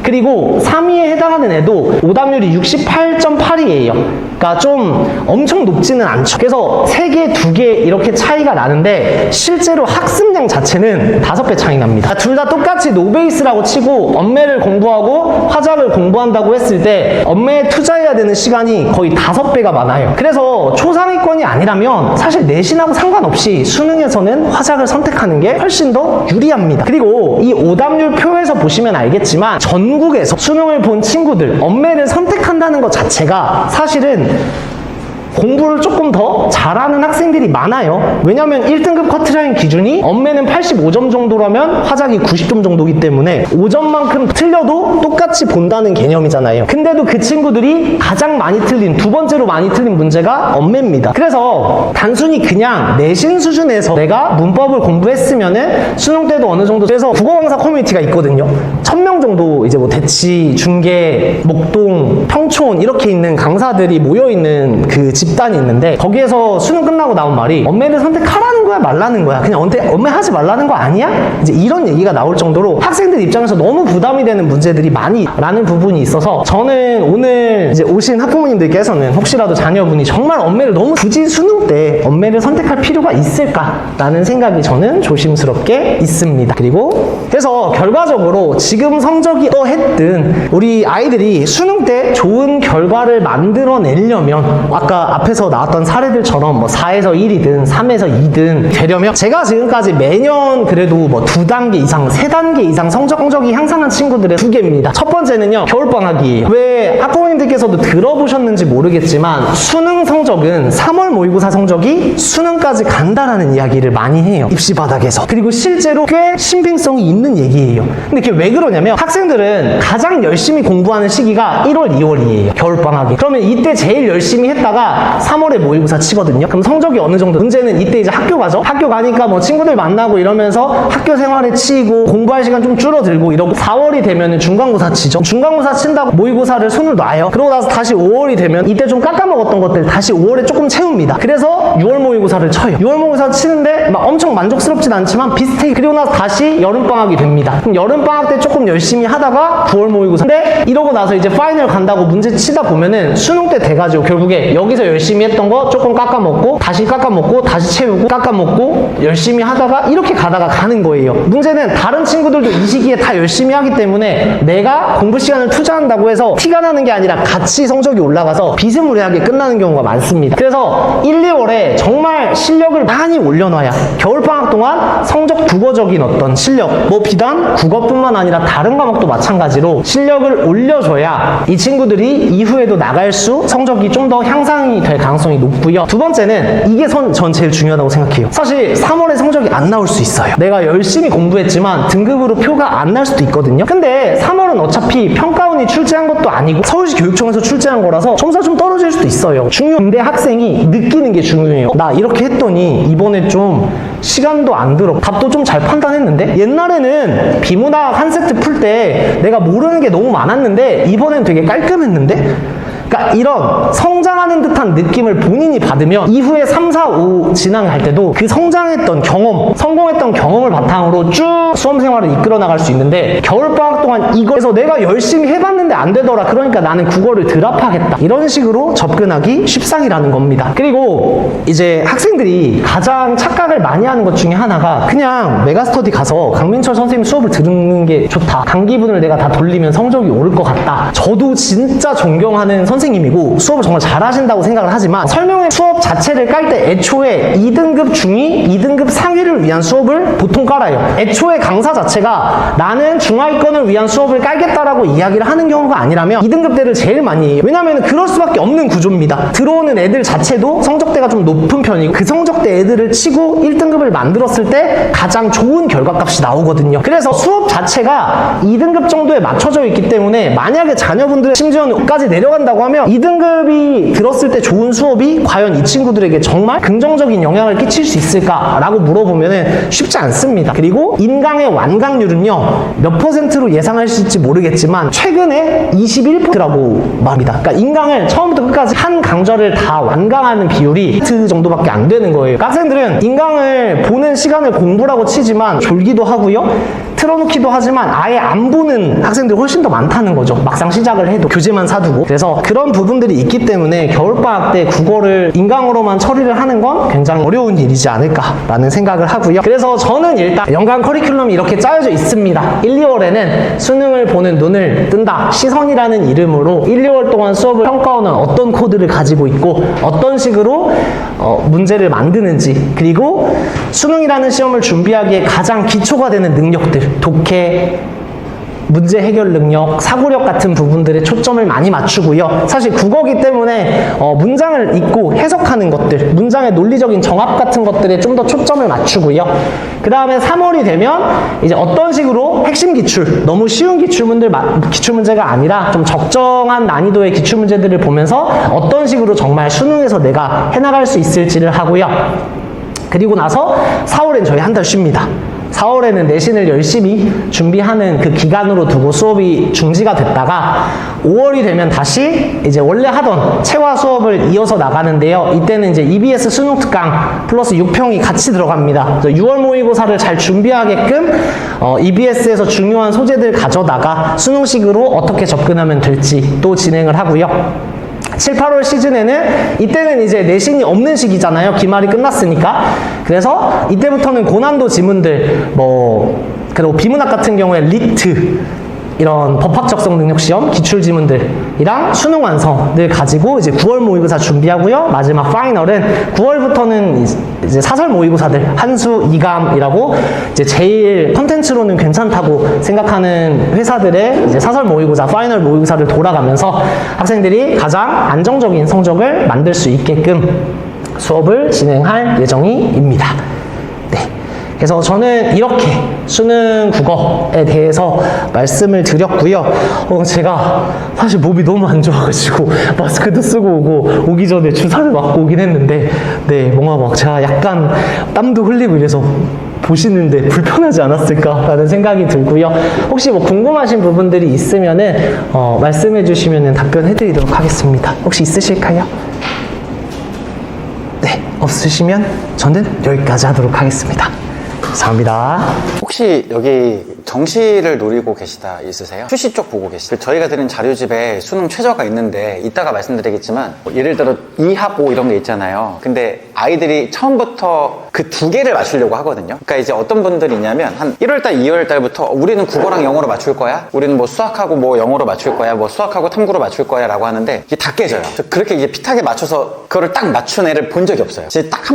그리고 3위에 해당하는 애도 오답률이 68.8이에요. 그러니까 좀 엄청 높지는 않죠. 그래서 3개, 2개 이렇게 차이가 나는데 실제로 학습량 자체는 5배 차이 납니다. 둘 다 똑같이 노베이스라고 치고 엄매를 공부하고 화작을 공부한다고 했을 때 엄매에 투자해야 되는 시간이 거의 5배가 많아요. 그래서 초상위권이 아니라면 사실 내신하고 상관없이 수능에서는 화작을 선택하는 게 훨씬 더 유리합니다. 그리고 이 오답률 표에서 보시면 알겠지만 전국에서 수능을 본 친구들 엄매를 선택한다는 것 자체가 사실은 공부를 조금 더 잘하는 학생들이 많아요. 왜냐면 1등급 커트라인 기준이 엄매는 85점 정도라면 화작이 90점 정도이기 때문에 5점만큼 틀려도 똑같이 본다는 개념이잖아요. 근데도 그 친구들이 가장 많이 틀린, 두 번째로 많이 틀린 문제가 엄매입니다. 그래서 단순히 그냥 내신 수준에서 내가 문법을 공부했으면은 수능 때도 어느 정도, 그래서 국어 강사 커뮤니티가 있거든요. 1000명 정도 이제 뭐 대치, 중계, 목동, 평촌 이렇게 있는 강사들이 모여있는 그 집단이 있는데, 거기에서 수능 끝나고 나온 말이 엄매를 선택하라는 거야 말라는 거야, 그냥 엄매 하지 말라는 거 아니야? 이제 이런 얘기가 나올 정도로 학생들 입장에서 너무 부담이 되는 문제들이 많이 라는 부분이 있어서, 저는 오늘 이제 오신 학부모님들께서는 혹시라도 자녀분이 정말 엄매를 너무 굳이 수능 때 엄매를 선택할 필요가 있을까라는 생각이 저는 조심스럽게 있습니다. 그리고 그래서 결과적으로 지금 성적이 어했든 우리 아이들이 수능 때 좋은 결과를 만들어내려면, 아까 앞에서 나왔던 사례들처럼 뭐 4에서 1이든 3에서 2든 되려면, 제가 지금까지 매년 그래도 뭐 2단계 이상, 3단계 이상 성적이 향상한 친구들의 2개입니다. 첫 번째는요, 겨울방학이에요. 왜 학부모님들께서도 들어보셨는지 모르겠지만 수능 성적은 3월 모의고사 성적이 수능까지 간다라는 이야기를 많이 해요, 입시 바닥에서. 그리고 실제로 꽤 신빙성이 있는 얘기예요. 근데 그게 왜 그러냐면, 학생들은 가장 열심히 공부하는 시기가 1월, 2월이에요, 겨울방학이. 그러면 이때 제일 열심히 했다가 3월에 모의고사 치거든요. 그럼 성적이 어느 정도, 문제는 이때 이제 학교 가죠. 학교 가니까 뭐 친구들 만나고 이러면서 학교 생활에 치이고 공부할 시간 좀 줄어들고 이러고, 4월이 되면은 중간고사 치죠. 중간고사 친다고 모의고사를 손을 놔요. 그러고 나서 다시 5월이 되면 이때 좀 깎아먹었던 것들 다시 5월에 조금 채웁니다. 그래서 6월 모의고사를 쳐요. 6월 모의고사 치는데 막 엄청 만족스럽진 않지만 비슷해. 그리고 나서 다시 여름방학이 됩니다. 그럼 여름방학 때 조금 열심히 하다가 9월 모의고사. 근데 이러고 나서 이제 파이널 간다고 문제 치다 보면은 수능 때 돼가지고 결국에 여기서 열심히 했던 거 조금 깎아먹고 다시 채우고 깎아먹고 열심히 하다가 이렇게 가다가 가는 거예요. 문제는 다른 친구들도 이 시기에 다 열심히 하기 때문에 내가 공부 시간을 투자한다고 해서 티가 나는 게 아니라 같이 성적이 올라가서 비스무리하게 끝나는 경우가 많습니다. 그래서 1, 2월에 정말 실력을 많이 올려놔야 겨울방학 동안 성적 국어적인 어떤 실력, 뭐 비단 국어뿐만 아니라 다른 과목도 마찬가지로 실력을 올려줘야 이 친구들이 이후에도 나갈 수 성적이 좀 더 향상이 될 가능성이 높고요. 두 번째는 이게 전 제일 중요하다고 생각해요. 사실 3월에 성적이 안 나올 수 있어요. 내가 열심히 공부했지만 등급으로 표가 안 날 수도 있거든요. 근데 3월은 어차피 평가원이 출제한 것도 아니고 서울시 교육청에서 출제한 거라서 점수가 좀 떨어질 수도 있어요. 근데 학생이 느끼는 게 중요해요. 나 이렇게 했더니 이번에 좀 시간도 안 들어, 답도 좀 잘 판단했는데, 옛날에는 비문학 한 세트 풀 때 내가 모르는 게 너무 많았는데 이번엔 되게 깔끔했는데, 그러니까 이런 성장하는 듯한 느낌을 본인이 받으면 이후에 3, 4, 5 진행할 때도 그 성장했던 경험, 성공했던 경험을 바탕으로 쭉 수험 생활을 이끌어 나갈 수 있는데, 겨울방학 동안 이거에서 내가 열심히 해봤는데 안 되더라, 그러니까 나는 국어를 드랍하겠다, 이런 식으로 접근하기 쉽상이라는 겁니다. 그리고 이제 학생들이 가장 착각을 많이 하는 것 중에 하나가, 그냥 메가스터디 가서 강민철 선생님 수업을 듣는 게 좋다, 강기분을 내가 다 돌리면 성적이 오를 것 같다. 저도 진짜 존경하는 선생님이고 수업을 정말 잘하신다고 생각을 하지만, 설명회 수업 자체를 깔 때 애초에 2등급 중위, 2등급 상위를 위한 수업을 보통 깔아요. 애초에 강사 자체가 나는 중하위권을 위한 수업을 깔겠다라고 이야기를 하는 경우가 아니라면 2등급대를 제일 많이 해요. 왜냐면 그럴 수밖에 없는 구조입니다. 들어오는 애들 자체도 성적대가 좀 높은 편이고, 그 성적대 애들을 치고 1등급을 만들었을 때 가장 좋은 결과값이 나오거든요. 그래서 수업 자체가 2등급 정도에 맞춰져 있기 때문에, 만약에 자녀분들 심지어까지 내려간다고 하면 2등급이 들었을 때 좋은 수업이 과연 이 친구들에게 정말 긍정적인 영향을 끼칠 수 있을까라고 물어보면 쉽지 않습니다. 그리고 인강의 완강률은요, 몇 퍼센트로 예상하실지 모르겠지만 최근에 21%라고 말합니다. 그러니까 인강을 처음부터 끝까지 한 강좌를 다 완강하는 비율이 2% 정도밖에 안 되는 거예요. 학생들은 인강을 보는 시간을 공부라고 치지만 졸기도 하고요, 틀어놓기도 하지만 아예 안 보는 학생들이 훨씬 더 많다는 거죠. 막상 시작을 해도 교재만 사두고. 그래서 그런 부분들이 있기 때문에 겨울방학 때 국어를 인강으로만 처리를 하는 건 굉장히 어려운 일이지 않을까라는 생각을 하고요. 그래서 저는 일단 연간 커리큘럼이 이렇게 짜여져 있습니다. 1, 2월에는 수능을 보는 눈을 뜬다, 시선이라는 이름으로 1, 2월 동안 수업을 평가원은 어떤 코드를 가지고 있고 어떤 식으로 문제를 만드는지, 그리고 수능이라는 시험을 준비하기에 가장 기초가 되는 능력들, 독해, 문제 해결 능력, 사고력 같은 부분들에 초점을 많이 맞추고요. 사실 국어기 때문에 문장을 읽고 해석하는 것들, 문장의 논리적인 정합 같은 것들에 좀 더 초점을 맞추고요. 그 다음에 3월이 되면 이제 어떤 식으로 핵심 기출, 너무 쉬운 기출문제가 아니라 좀 적정한 난이도의 기출문제들을 보면서 어떤 식으로 정말 수능에서 내가 해나갈 수 있을지를 하고요. 그리고 나서 4월엔 저희 한 달 쉽니다. 4월에는 내신을 열심히 준비하는 그 기간으로 두고 수업이 중지가 됐다가 5월이 되면 다시 이제 원래 하던 체화 수업을 이어서 나가는데요. 이때는 이제 EBS 수능 특강 플러스 6평이 같이 들어갑니다. 6월 모의고사를 잘 준비하게끔 EBS에서 중요한 소재들 가져다가 수능식으로 어떻게 접근하면 될지 또 진행을 하고요. 7, 8월 시즌에는 이때는 이제 내신이 없는 시기잖아요. 기말이 끝났으니까. 그래서 이때부터는 고난도 지문들, 그리고 비문학 같은 경우에 리트, 이런 법학 적성 능력 시험 기출 지문들이랑 수능 완성을 가지고 이제 9월 모의고사 준비하고요. 마지막 파이널은 9월부터는 이제 사설 모의고사들, 한수, 이감이라고 이제 제일 컨텐츠로는 괜찮다고 생각하는 회사들의 이제 사설 모의고사, 파이널 모의고사를 돌아가면서 학생들이 가장 안정적인 성적을 만들 수 있게끔 수업을 진행할 예정입니다. 네. 그래서 저는 이렇게 수능 국어에 대해서 말씀을 드렸고요. 제가 사실 몸이 너무 안 좋아가지고 마스크도 쓰고 오기 전에 주사를 맞고 오긴 했는데, 네, 뭔가 막 제가 약간 땀도 흘리고 이래서 보시는데 불편하지 않았을까라는 생각이 들고요. 혹시 궁금하신 부분들이 있으면은 말씀해 주시면은 답변해 드리도록 하겠습니다. 혹시 있으실까요? 네, 없으시면 저는 여기까지 하도록 하겠습니다. 감사합니다. 혹시 여기 정시를 노리고 계시다 있으세요? 출시 쪽 보고 계시죠? 저희가 드린 자료집에 수능 최저가 있는데 이따가 말씀드리겠지만 예를 들어 2합 5 이런 게 있잖아요. 근데 아이들이 처음부터 그 두 개를 맞추려고 하거든요. 그러니까 이제 어떤 분들이 있냐면 한 1월달, 2월달부터 우리는 국어랑 영어로 맞출 거야, 우리는 뭐 수학하고 영어로 맞출 거야, 뭐 수학하고 탐구로 맞출 거야 라고 하는데 이게 다 깨져요. 그렇게 이제 핏하게 맞춰서 그거를 딱 맞춘 애를 본 적이 없어요. 진짜 딱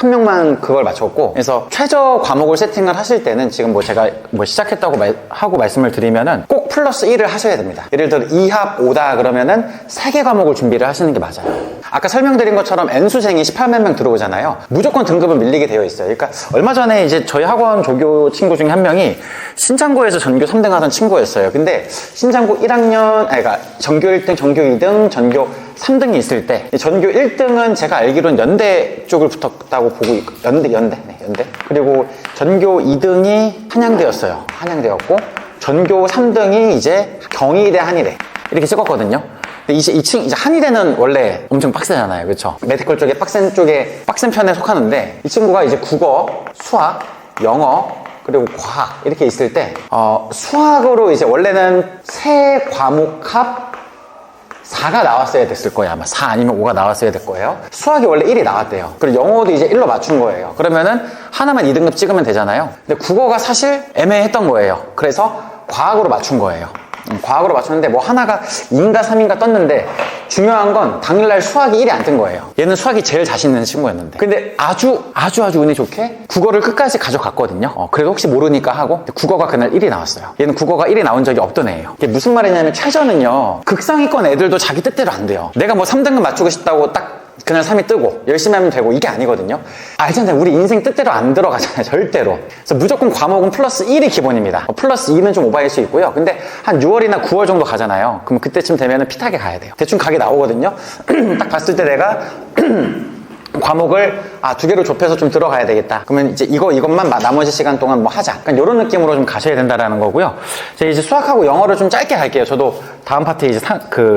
한 명만 그걸 맞췄고, 그래서 최저 과목을 세팅을 하실 때는 지금 제가 시작했다고 하고 말씀을 드리면은 꼭 플러스 1을 하셔야 됩니다. 예를 들어 2합 5다 그러면은 3개 과목을 준비를 하시는 게 맞아요. 아까 설명드린 것처럼 N수생이 18만 명 들어오잖아요. 무조건 등급은 밀리게 되어 있어요. 그러니까 얼마 전에 이제 저희 학원 조교 친구 중에 한 명이 신장고에서 전교 3등 하던 친구였어요. 근데 신장고 1학년, 그러니까 전교 1등, 전교 2등, 전교 3등이 있을 때 전교 1등은 제가 알기로는 연대 쪽을 붙었다고 보고 있고, 연대. 그리고 전교 2등이 한양대였어요. 한양대였고 전교 3등이 이제 경희대, 한의대 이렇게 찍었거든요. 이제 이제 한의대는 원래 엄청 빡세잖아요. 그렇죠? 메디컬 쪽에 빡센 편에 속하는데 이 친구가 이제 국어, 수학, 영어, 그리고 과학 이렇게 있을 때 수학으로 이제 원래는 세 과목 합 4가 나왔어야 됐을 거예요. 아마 4 아니면 5가 나왔어야 될 거예요. 수학이 원래 1이 나왔대요. 그리고 영어도 이제 1로 맞춘 거예요. 그러면은 하나만 2등급 찍으면 되잖아요. 근데 국어가 사실 애매했던 거예요. 그래서 과학으로 맞춘 거예요. 과학으로 맞췄는데 뭐 하나가 2인가 3인가 떴는데 중요한 건 당일날 수학이 1이 안 뜬 거예요. 얘는 수학이 제일 자신 있는 친구였는데 근데 아주 운이 좋게 국어를 끝까지 가져갔거든요. 그래도 혹시 모르니까 하고 국어가 그날 1이 나왔어요. 얘는 국어가 1이 나온 적이 없던 애예요. 이게 무슨 말이냐면 최저는요 극상위권 애들도 자기 뜻대로 안 돼요. 내가 뭐 3등급 맞추고 싶다고 딱 그날 3이 뜨고 열심히 하면 되고 이게 아니거든요. 알잖아요. 우리 인생 뜻대로 안 들어가잖아요. 절대로. 그래서 무조건 과목은 플러스 1이 기본입니다. 플러스 2는 좀 오버할 수 있고요. 근데 한 6월이나 9월 정도 가잖아요. 그럼 그때쯤 되면 핏하게 가야 돼요. 대충 각이 나오거든요. 딱 봤을 때 내가 과목을 2개로 좁혀서 좀 들어가야 되겠다. 그러면 이제 이것만 나머지 시간 동안 뭐 하자. 약간 이런 느낌으로 좀 가셔야 된다라는 거고요. 제가 이제 수학하고 영어를 좀 짧게 갈게요. 저도 다음 파트에 이제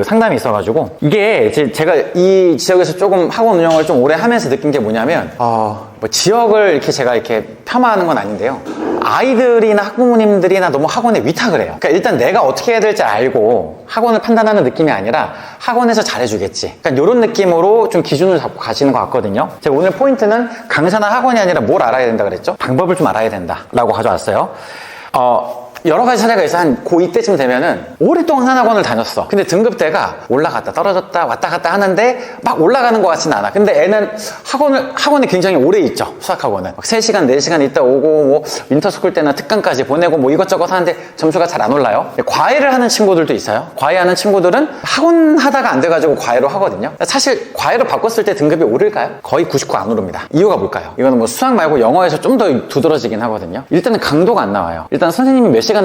상담이 있어가지고 이게 제가 이 지역에서 조금 학원 운영을 좀 오래 하면서 느낀 게 뭐냐면 뭐 지역을 이렇게 제가 이렇게 폄하하는 건 아닌데요. 아이들이나 학부모님들이나 너무 학원에 위탁을 해요. 그러니까 일단 내가 어떻게 해야 될지 알고 학원을 판단하는 느낌이 아니라 학원에서 잘해주겠지. 그러니까 이런 느낌으로 좀 기준을 잡고 가시는 것 같거든요. 제가 오늘 포인트는 강사나 학원이 아니라 뭘 알아야 된다 그랬죠? 방법을 좀 알아야 된다라고 가져왔어요. 여러 가지 사례가 있어. 한 고2 때쯤 되면은 오랫동안 한 학원을 다녔어. 근데 등급대가 올라갔다 떨어졌다 왔다 갔다 하는데 막 올라가는 것 같지는 않아. 근데 애는 학원에 굉장히 오래 있죠. 수학학원은. 3시간, 4시간 있다 오고 뭐 윈터스쿨 때나 특강까지 보내고 뭐 이것저것 하는데 점수가 잘 안 올라요. 과외를 하는 친구들도 있어요. 과외하는 친구들은 학원 하다가 안 돼가지고 과외로 하거든요. 사실 과외로 바꿨을 때 등급이 오를까요? 거의 99 안 오릅니다. 이유가 뭘까요? 이거는 뭐 수학 말고 영어에서 좀 더 두드러지긴 하거든요. 일단은 강도가 안 나와요. 일단 선생님이 몇 시간이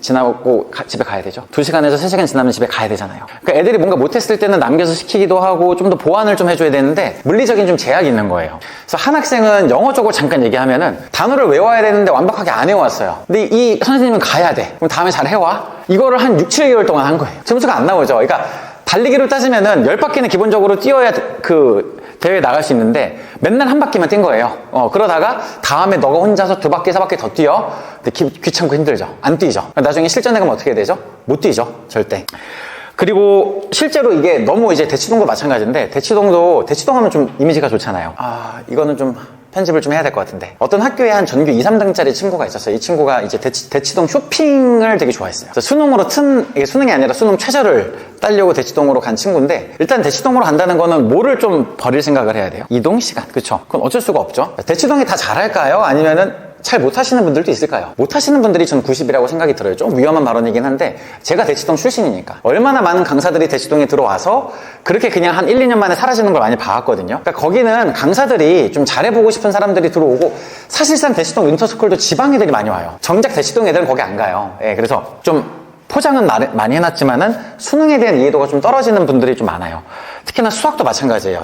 지나고 집에 가야 되죠. 2시간에서 3시간 지나면 집에 가야 되잖아요. 그러니까 애들이 뭔가 못했을 때는 남겨서 시키기도 하고 좀 더 보완을 좀 해줘야 되는데 물리적인 좀 제약이 있는 거예요. 그래서 한 학생은 영어 쪽을 잠깐 얘기하면은 단어를 외워야 되는데 완벽하게 안 해왔어요. 근데 이 선생님은 가야 돼. 그럼 다음에 잘 해와. 이거를 한 6, 7개월 동안 한 거예요. 점수가 안 나오죠. 그러니까 달리기로 따지면은 10바퀴는 기본적으로 뛰어야 대회에 나갈 수 있는데 맨날 한 바퀴만 뛴 거예요. 그러다가 다음에 너가 혼자서 2바퀴, 3바퀴 더 뛰어. 근데 귀찮고 힘들죠. 안 뛰죠. 나중에 실전에 가면 어떻게 되죠? 못 뛰죠. 절대. 그리고 실제로 이게 너무 이제 대치동도 마찬가지인데 대치동 하면 좀 이미지가 좋잖아요. 이거는 좀 편집을 좀 해야 될 것 같은데 어떤 학교에 한 전교 2, 3등짜리 친구가 있었어요. 이 친구가 이제 대치동 쇼핑을 되게 좋아했어요. 그래서 수능으로 이게 수능이 아니라 수능 최저를 따려고 대치동으로 간 친구인데 일단 대치동으로 간다는 거는 뭐를 좀 버릴 생각을 해야 돼요? 이동 시간. 그쵸? 그건 어쩔 수가 없죠. 대치동이 다 잘할까요? 아니면은 잘 못하시는 분들도 있을까요? 못하시는 분들이 저는 90이라고 생각이 들어요. 좀 위험한 발언이긴 한데 제가 대치동 출신이니까 얼마나 많은 강사들이 대치동에 들어와서 그렇게 그냥 한 1, 2년 만에 사라지는 걸 많이 봐왔거든요. 그러니까 거기는 강사들이 좀 잘해보고 싶은 사람들이 들어오고 사실상 대치동 윈터스쿨도 지방 애들이 많이 와요. 정작 대치동 애들은 거기 안 가요. 그래서 좀 포장은 많이 해놨지만은 수능에 대한 이해도가 좀 떨어지는 분들이 좀 많아요. 특히나 수학도 마찬가지예요.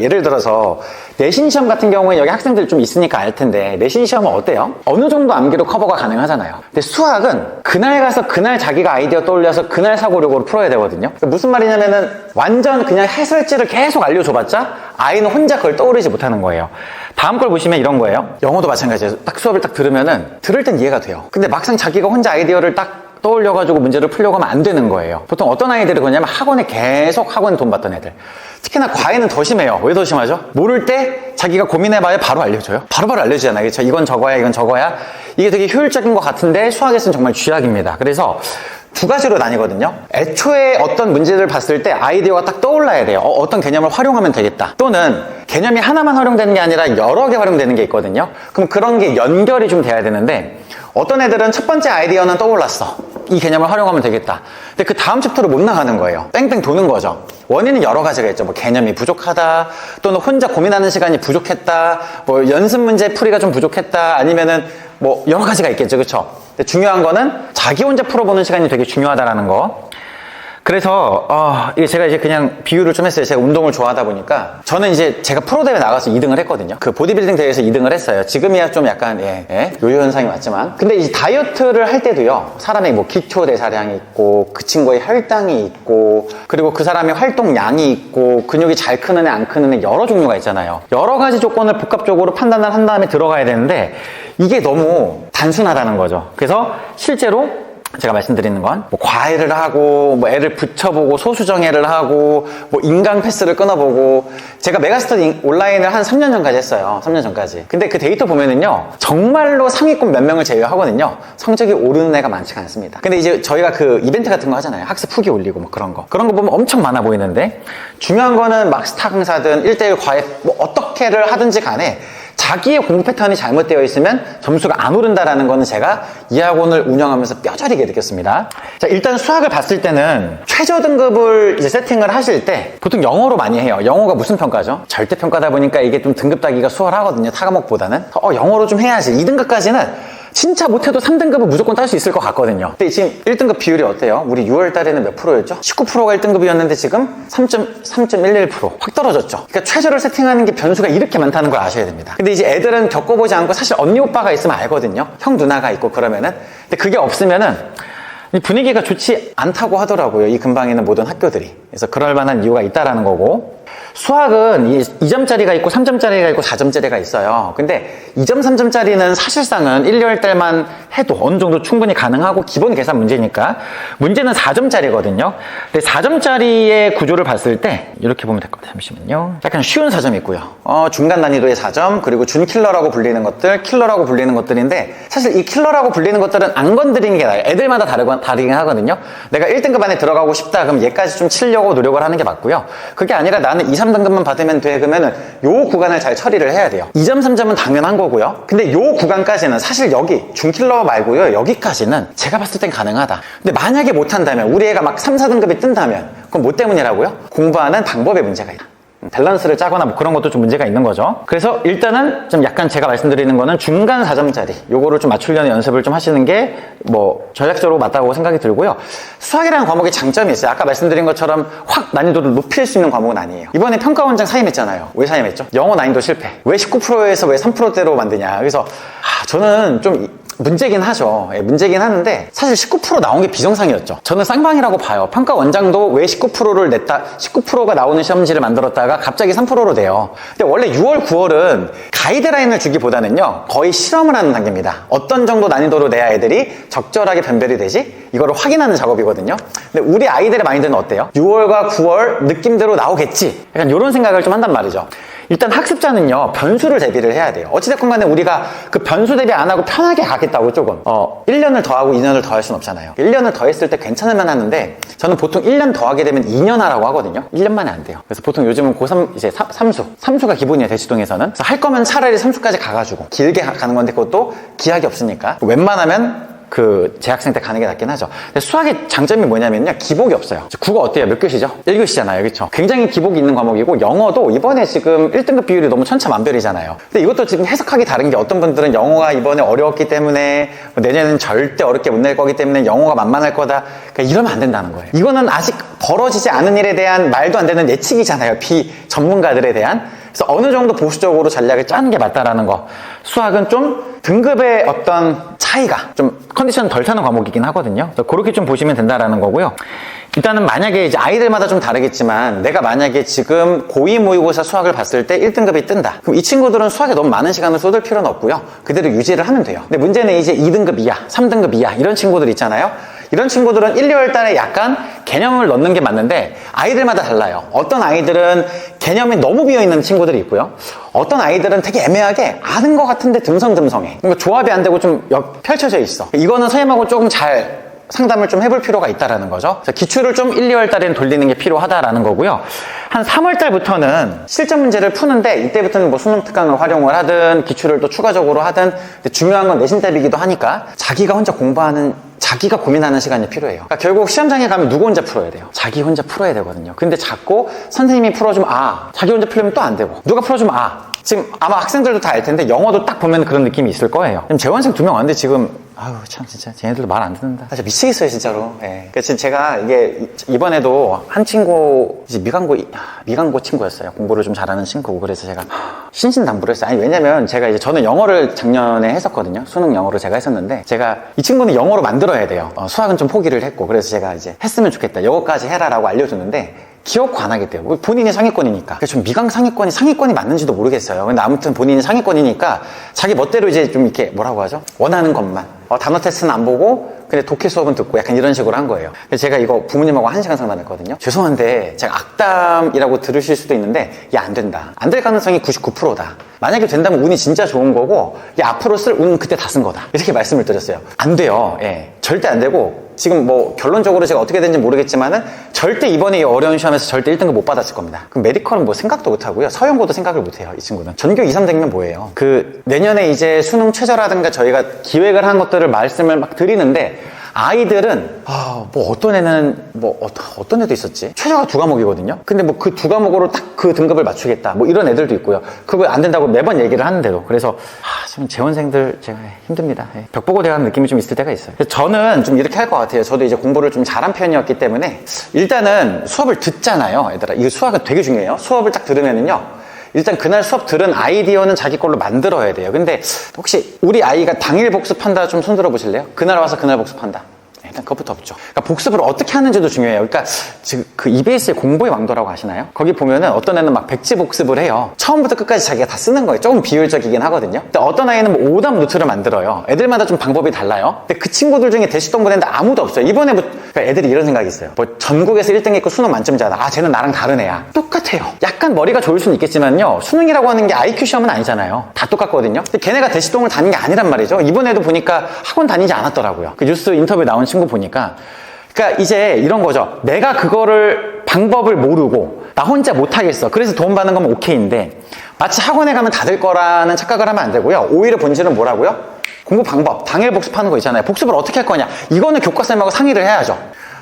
예를 들어서 내신 시험 같은 경우에 여기 학생들 좀 있으니까 알 텐데 내신 시험은 어때요? 어느 정도 암기로 커버가 가능하잖아요. 근데 수학은 그날 가서 그날 자기가 아이디어 떠올려서 그날 사고력으로 풀어야 되거든요. 그러니까 무슨 말이냐면은 완전 그냥 해설지를 계속 알려줘봤자 아이는 혼자 그걸 떠오르지 못하는 거예요. 다음 걸 보시면 이런 거예요. 영어도 마찬가지예요. 딱 수업을 딱 들으면은 들을 땐 이해가 돼요. 근데 막상 자기가 혼자 아이디어를 딱 떠올려가지고 문제를 풀려고 하면 안 되는 거예요. 보통 어떤 아이들이 그러냐면 학원에 돈 받던 애들. 특히나 과외는 더 심해요. 왜 더 심하죠? 모를 때 자기가 고민해봐야 바로 알려줘요. 바로바로 알려주잖아요. 그렇죠? 이건 저거야, 이건 저거야. 이게 되게 효율적인 것 같은데 수학에서는 정말 쥐약입니다. 그래서 두 가지로 나뉘거든요. 애초에 어떤 문제를 봤을 때 아이디어가 딱 떠올라야 돼요. 어떤 개념을 활용하면 되겠다. 또는 개념이 하나만 활용되는 게 아니라 여러 개 활용되는 게 있거든요. 그럼 그런 게 연결이 좀 돼야 되는데 어떤 애들은 첫 번째 아이디어는 떠올랐어. 이 개념을 활용하면 되겠다. 근데 그 다음 챕터로 못 나가는 거예요. 뺑뺑 도는 거죠. 원인은 여러 가지가 있죠. 뭐 개념이 부족하다, 또는 혼자 고민하는 시간이 부족했다, 뭐 연습 문제 풀이가 좀 부족했다, 아니면은 뭐 여러 가지가 있겠죠. 그쵸? 근데 중요한 거는 자기 혼자 풀어보는 시간이 되게 중요하다라는 거. 그래서 이게 제가 이제 그냥 비유를 좀 했어요. 제가 운동을 좋아하다 보니까 저는 이제 제가 프로 대회 나가서 2등을 했거든요. 그 보디빌딩 대회에서 2등을 했어요. 지금이야 좀 약간 요요 현상이 왔지만, 근데 이 다이어트를 할 때도요, 사람의 뭐 기초 대사량이 있고 그 친구의 혈당이 있고 그리고 그 사람의 활동량이 있고 근육이 잘 크는 애 안 크는 애 여러 종류가 있잖아요. 여러 가지 조건을 복합적으로 판단을 한 다음에 들어가야 되는데 이게 너무 단순하다는 거죠. 그래서 실제로 제가 말씀드리는 건 뭐 과외를 하고 뭐 애를 붙여보고 소수정예를 하고 뭐 인강 패스를 끊어보고, 제가 메가스터디 온라인을 한 3년 전까지 했어요. 3년 전까지. 근데 그 데이터 보면은요, 정말로 상위권 몇 명을 제외하거든요, 성적이 오르는 애가 많지가 않습니다. 근데 이제 저희가 그 이벤트 같은 거 하잖아요. 학습 후기 올리고 뭐 그런 거 보면 엄청 많아 보이는데, 중요한 거는 막 스타 강사든 1대1 과외 뭐 어떻게를 하든지 간에 자기의 공부 패턴이 잘못되어 있으면 점수가 안 오른다라는 거는 제가 이 학원을 운영하면서 뼈저리게 느꼈습니다. 자, 일단 수학을 봤을 때는 최저 등급을 이제 세팅을 하실 때 보통 영어로 많이 해요. 영어가 무슨 평가죠? 절대 평가다 보니까 이게 좀 등급 따기가 수월하거든요, 타 과목보다는. 영어로 좀 해야지. 2등급까지는 진짜 못해도 3등급은 무조건 딸 수 있을 것 같거든요. 근데 지금 1등급 비율이 어때요? 우리 6월 달에는 몇 프로였죠? 19%가 1등급이었는데 지금 3.11% 확 떨어졌죠. 그러니까 최저를 세팅하는 게 변수가 이렇게 많다는 걸 아셔야 됩니다. 근데 이제 애들은 겪어보지 않고 사실 언니 오빠가 있으면 알거든요. 형 누나가 있고 그러면은. 근데 그게 없으면은 이 분위기가 좋지 않다고 하더라고요, 이 근방에 있는 모든 학교들이. 그래서 그럴 만한 이유가 있다라는 거고, 수학은 2점짜리가 있고 3점짜리가 있고 4점짜리가 있어요. 근데 2점, 3점짜리는 사실상은 1, 2월 달만 해도 어느 정도 충분히 가능하고 기본 계산 문제니까, 문제는 4점짜리거든요. 근데 4점짜리의 구조를 봤을 때 이렇게 보면 될 것 같아요. 잠시만요. 약간 쉬운 4점이 있고요. 중간 난이도의 4점, 그리고 준킬러라고 불리는 것들, 킬러라고 불리는 것들인데, 사실 이 킬러라고 불리는 것들은 안 건드리는 게 나아요. 애들마다 다르긴 하거든요. 내가 1등급 안에 들어가고 싶다 그럼 얘까지 좀 치려고 노력을 하는 게 맞고요. 그게 아니라 나는 2, 3등급만 받으면 돼 그러면은 요 구간을 잘 처리를 해야 돼요. 2점, 3점은 당연한 거고요. 근데 요 구간까지는 사실 여기 준킬러 말고요, 여기까지는 제가 봤을 땐 가능하다. 근데 만약에 못한다면, 우리 애가 막 3, 4등급이 뜬다면 그건 뭐 때문이라고요? 공부하는 방법에 문제가 있다. 밸런스를 짜거나 뭐 그런 것도 좀 문제가 있는 거죠. 그래서 일단은 좀 약간 제가 말씀드리는 거는 중간 4점짜리 요거를 좀 맞추려는 연습을 좀 하시는 게 뭐 전략적으로 맞다고 생각이 들고요. 수학이라는 과목의 장점이 있어요. 아까 말씀드린 것처럼 확 난이도를 높일 수 있는 과목은 아니에요. 이번에 평가원장 사임했잖아요. 왜 사임했죠? 영어 난이도 실패. 왜 19%에서 왜 3%대로 만드냐. 그래서 저는 좀 문제긴 하죠. 문제긴 하는데 사실 19% 나온 게 비정상이었죠. 저는 쌍방이라고 봐요. 평가원장도 왜 19%를 냈다, 19%가 나오는 시험지를 만들었다가 갑자기 3%로 돼요. 근데 원래 6월, 9월은 가이드라인을 주기보다는요, 거의 실험을 하는 단계입니다. 어떤 정도 난이도로 내야 애들이 적절하게 변별이 되지? 이거를 확인하는 작업이거든요. 근데 우리 아이들의 마인드는 어때요? 6월과 9월 느낌대로 나오겠지? 약간 이런 생각을 좀 한단 말이죠. 일단 학습자는요, 변수를 대비를 해야 돼요. 어찌됐건 간에 우리가 그 변수 대비 안 하고 편하게 가겠다고 조금 1년을 더하고 2년을 더할 수는 없잖아요. 1년을 더했을 때 괜찮을만 하는데, 저는 보통 1년 더하게 되면 2년 하라고 하거든요. 1년 만에 안 돼요. 그래서 보통 요즘은 고3 이제 삼수가 기본이에요, 대치동에서는. 그래서 할 거면 차라리 삼수까지 가가지고 길게 가는 건데, 그것도 기약이 없으니까 웬만하면 그 재학생 때 가는 게 낫긴 하죠. 근데 수학의 장점이 뭐냐면요, 기복이 없어요. 국어 어때요? 몇 교시죠? 1교시잖아요. 그렇죠? 굉장히 기복이 있는 과목이고, 영어도 이번에 지금 1등급 비율이 너무 천차만별이잖아요. 근데 이것도 지금 해석하기 다른 게, 어떤 분들은 영어가 이번에 어려웠기 때문에 내년에는 절대 어렵게 못 낼 거기 때문에 영어가 만만할 거다, 그러니까 이러면 안 된다는 거예요. 이거는 아직 벌어지지 않은 일에 대한 말도 안 되는 예측이잖아요, 비전문가들에 대한. 그래서 어느 정도 보수적으로 전략을 짜는 게 맞다라는 거. 수학은 좀 등급의 어떤 차이가 좀 컨디션 덜 타는 과목이긴 하거든요. 그래서 그렇게 좀 보시면 된다라는 거고요. 일단은 만약에 이제 아이들마다 좀 다르겠지만, 내가 만약에 지금 고2 모의고사 수학을 봤을 때 1등급이 뜬다. 그럼 이 친구들은 수학에 너무 많은 시간을 쏟을 필요는 없고요. 그대로 유지를 하면 돼요. 근데 문제는 이제 2등급 이하, 3등급 이하 이런 친구들 있잖아요. 이런 친구들은 1, 2월 달에 약간 개념을 넣는 게 맞는데, 아이들마다 달라요. 어떤 아이들은 개념이 너무 비어있는 친구들이 있고요. 어떤 아이들은 되게 애매하게 아는 것 같은데 듬성듬성해. 그러니까 조합이 안 되고 좀 펼쳐져 있어. 이거는 선생님하고 조금 잘 상담을 좀 해볼 필요가 있다라는 거죠. 그래서 기출을 좀 1, 2월 달에는 돌리는 게 필요하다라는 거고요. 한 3월 달부터는 실전 문제를 푸는데, 이때부터는 뭐 수능 특강을 활용을 하든 기출을 또 추가적으로 하든, 근데 중요한 건 내신 대비기도 하니까 자기가 혼자 공부하는, 자기가 고민하는 시간이 필요해요. 그러니까 결국 시험장에 가면 누구 혼자 풀어야 돼요? 자기 혼자 풀어야 되거든요. 근데 자꾸 선생님이 풀어주면 자기 혼자 풀려면 또 안 되고, 누가 풀어주면 지금 아마 학생들도 다 알 텐데 영어도 딱 보면 그런 느낌이 있을 거예요. 지금 재원생 2명 왔는데 지금 아유 참 진짜 쟤네들도 말 안 듣는다. 진짜 미치겠어요 진짜로. 예. 그래서 제가 이게 이번에도 한 친구 이제 미간고 친구였어요. 공부를 좀 잘하는 친구고 그래서 제가 신신당부를 했어요. 아니 왜냐면 제가 이제 저는 영어를 작년에 했었거든요. 수능 영어를 제가 했었는데 제가 이 친구는 영어로 만들어야 돼요. 수학은 좀 포기를 했고 그래서 제가 이제 했으면 좋겠다. 영어까지 해라라고 알려줬는데. 기억 안 하겠대요. 본인이 상위권이니까. 그래서 좀 미강 상위권이 맞는지도 모르겠어요. 근데 아무튼 본인이 상위권이니까 자기 멋대로 이제 좀 이렇게 뭐라고 하죠? 원하는 것만. 단어 테스트는 안 보고 근데 독해 수업은 듣고 약간 이런 식으로 한 거예요. 그래서 제가 이거 부모님하고 1시간 상담했거든요. 죄송한데 제가 악담이라고 들으실 수도 있는데 야 안 된다. 안 될 가능성이 99%다. 만약에 된다면 운이 진짜 좋은 거고 야 앞으로 쓸 운은 그때 다 쓴 거다. 이렇게 말씀을 드렸어요. 안 돼요. 예. 절대 안 되고 지금 뭐 결론적으로 제가 어떻게 되는지 모르겠지만은 절대 이번에 이 어려운 시험에서 절대 1등급 못 받았을 겁니다. 그럼 메디컬은 뭐 생각도 못 하고요. 서영고도 생각을 못 해요. 이 친구는. 전교 2, 3등이면 뭐예요? 내년에 이제 수능 최저라든가 저희가 기획을 한 것들을 말씀을 막 드리는데 아이들은 뭐 어떤 애는 어떤 애도 있었지 최저가 2과목이거든요. 근데 뭐 그 2과목으로 딱 그 등급을 맞추겠다 뭐 이런 애들도 있고요. 그거 안 된다고 매번 얘기를 하는데도 그래서 좀 재원생들 제가 힘듭니다. 벽 보고 대하는 느낌이 좀 있을 때가 있어요. 그래서 저는 좀 이렇게 할 것 같아요. 저도 이제 공부를 좀 잘한 편이었기 때문에 일단은 수업을 듣잖아요. 얘들아 이거 수학은 되게 중요해요. 수업을 딱 들으면은요 일단 그날 수업 들은 아이디어는 자기 걸로 만들어야 돼요. 근데 혹시 우리 아이가 당일 복습한다 좀 손들어 보실래요? 그날 와서 그날 복습한다. 일단 그것부터 없죠. 그러니까 복습을 어떻게 하는지도 중요해요. 그러니까 지금 그 EBS의 공부의 왕도라고 아시나요? 거기 보면은 어떤 애는 막 백지 복습을 해요. 처음부터 끝까지 자기가 다 쓰는 거예요. 조금 비효율적이긴 하거든요. 근데 어떤 아이는 뭐 오답 노트를 만들어요. 애들마다 좀 방법이 달라요. 근데 그 친구들 중에 대시동 보냈는데 아무도 없어요. 이번에 뭐 그러니까 애들이 이런 생각이 있어요. 뭐 전국에서 1등 했고 수능 만점자다. 쟤는 나랑 다른 애야. 똑같아요. 약간 머리가 좋을 수는 있겠지만요. 수능이라고 하는 게 IQ 시험은 아니잖아요. 다 똑같거든요. 근데 걔네가 대시동을 다닌 게 아니란 말이죠. 이번에도 보니까 학원 다니지 않았더라고요. 그 뉴스 인터뷰 나온 친구 보니까 그러니까 이제 이런 거죠. 내가 그거를 방법을 모르고 나 혼자 못하겠어. 그래서 도움 받는 거면 오케이인데 마치 학원에 가면 다 될 거라는 착각을 하면 안 되고요. 오히려 본질은 뭐라고요? 공부 방법, 당일 복습하는 거 있잖아요. 복습을 어떻게 할 거냐. 이거는 교과쌤하고 상의를 해야죠.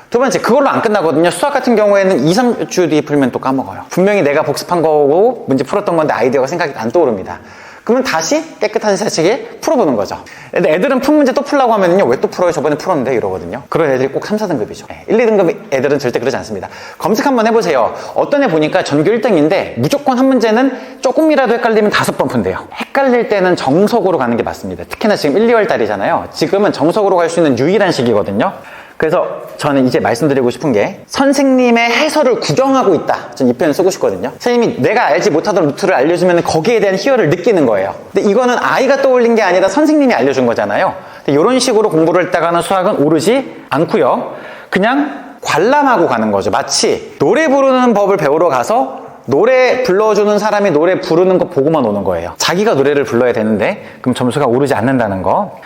두 번째, 그걸로 안 끝나거든요. 수학 같은 경우에는 2, 3주 뒤에 풀면 또 까먹어요. 분명히 내가 복습한 거고 문제 풀었던 건데 아이디어가 생각이 안 떠오릅니다. 그러면 다시 깨끗한 새치기 풀어보는 거죠. 근데 애들은 푼 문제 또 풀라고 하면요. 왜 또 풀어요? 저번에 풀었는데 이러거든요. 그런 애들이 꼭 3, 4등급이죠. 1, 2등급 애들은 절대 그러지 않습니다. 검색 한번 해보세요. 어떤 애 보니까 전교 1등인데 무조건 한 문제는 조금이라도 헷갈리면 5번 푼대요. 헷갈릴 때는 정석으로 가는 게 맞습니다. 특히나 지금 1, 2월 달이잖아요. 지금은 정석으로 갈 수 있는 유일한 시기거든요. 그래서 저는 이제 말씀드리고 싶은 게 선생님의 해설을 구경하고 있다. 저는 이 표현 쓰고 싶거든요. 선생님이 내가 알지 못하던 루트를 알려주면 거기에 대한 희열을 느끼는 거예요. 근데 이거는 아이가 떠올린 게 아니라 선생님이 알려준 거잖아요. 이런 식으로 공부를 했다가는 수학은 오르지 않고요. 그냥 관람하고 가는 거죠. 마치 노래 부르는 법을 배우러 가서 노래 불러주는 사람이 노래 부르는 거 보고만 오는 거예요. 자기가 노래를 불러야 되는데 그럼 점수가 오르지 않는다는 거.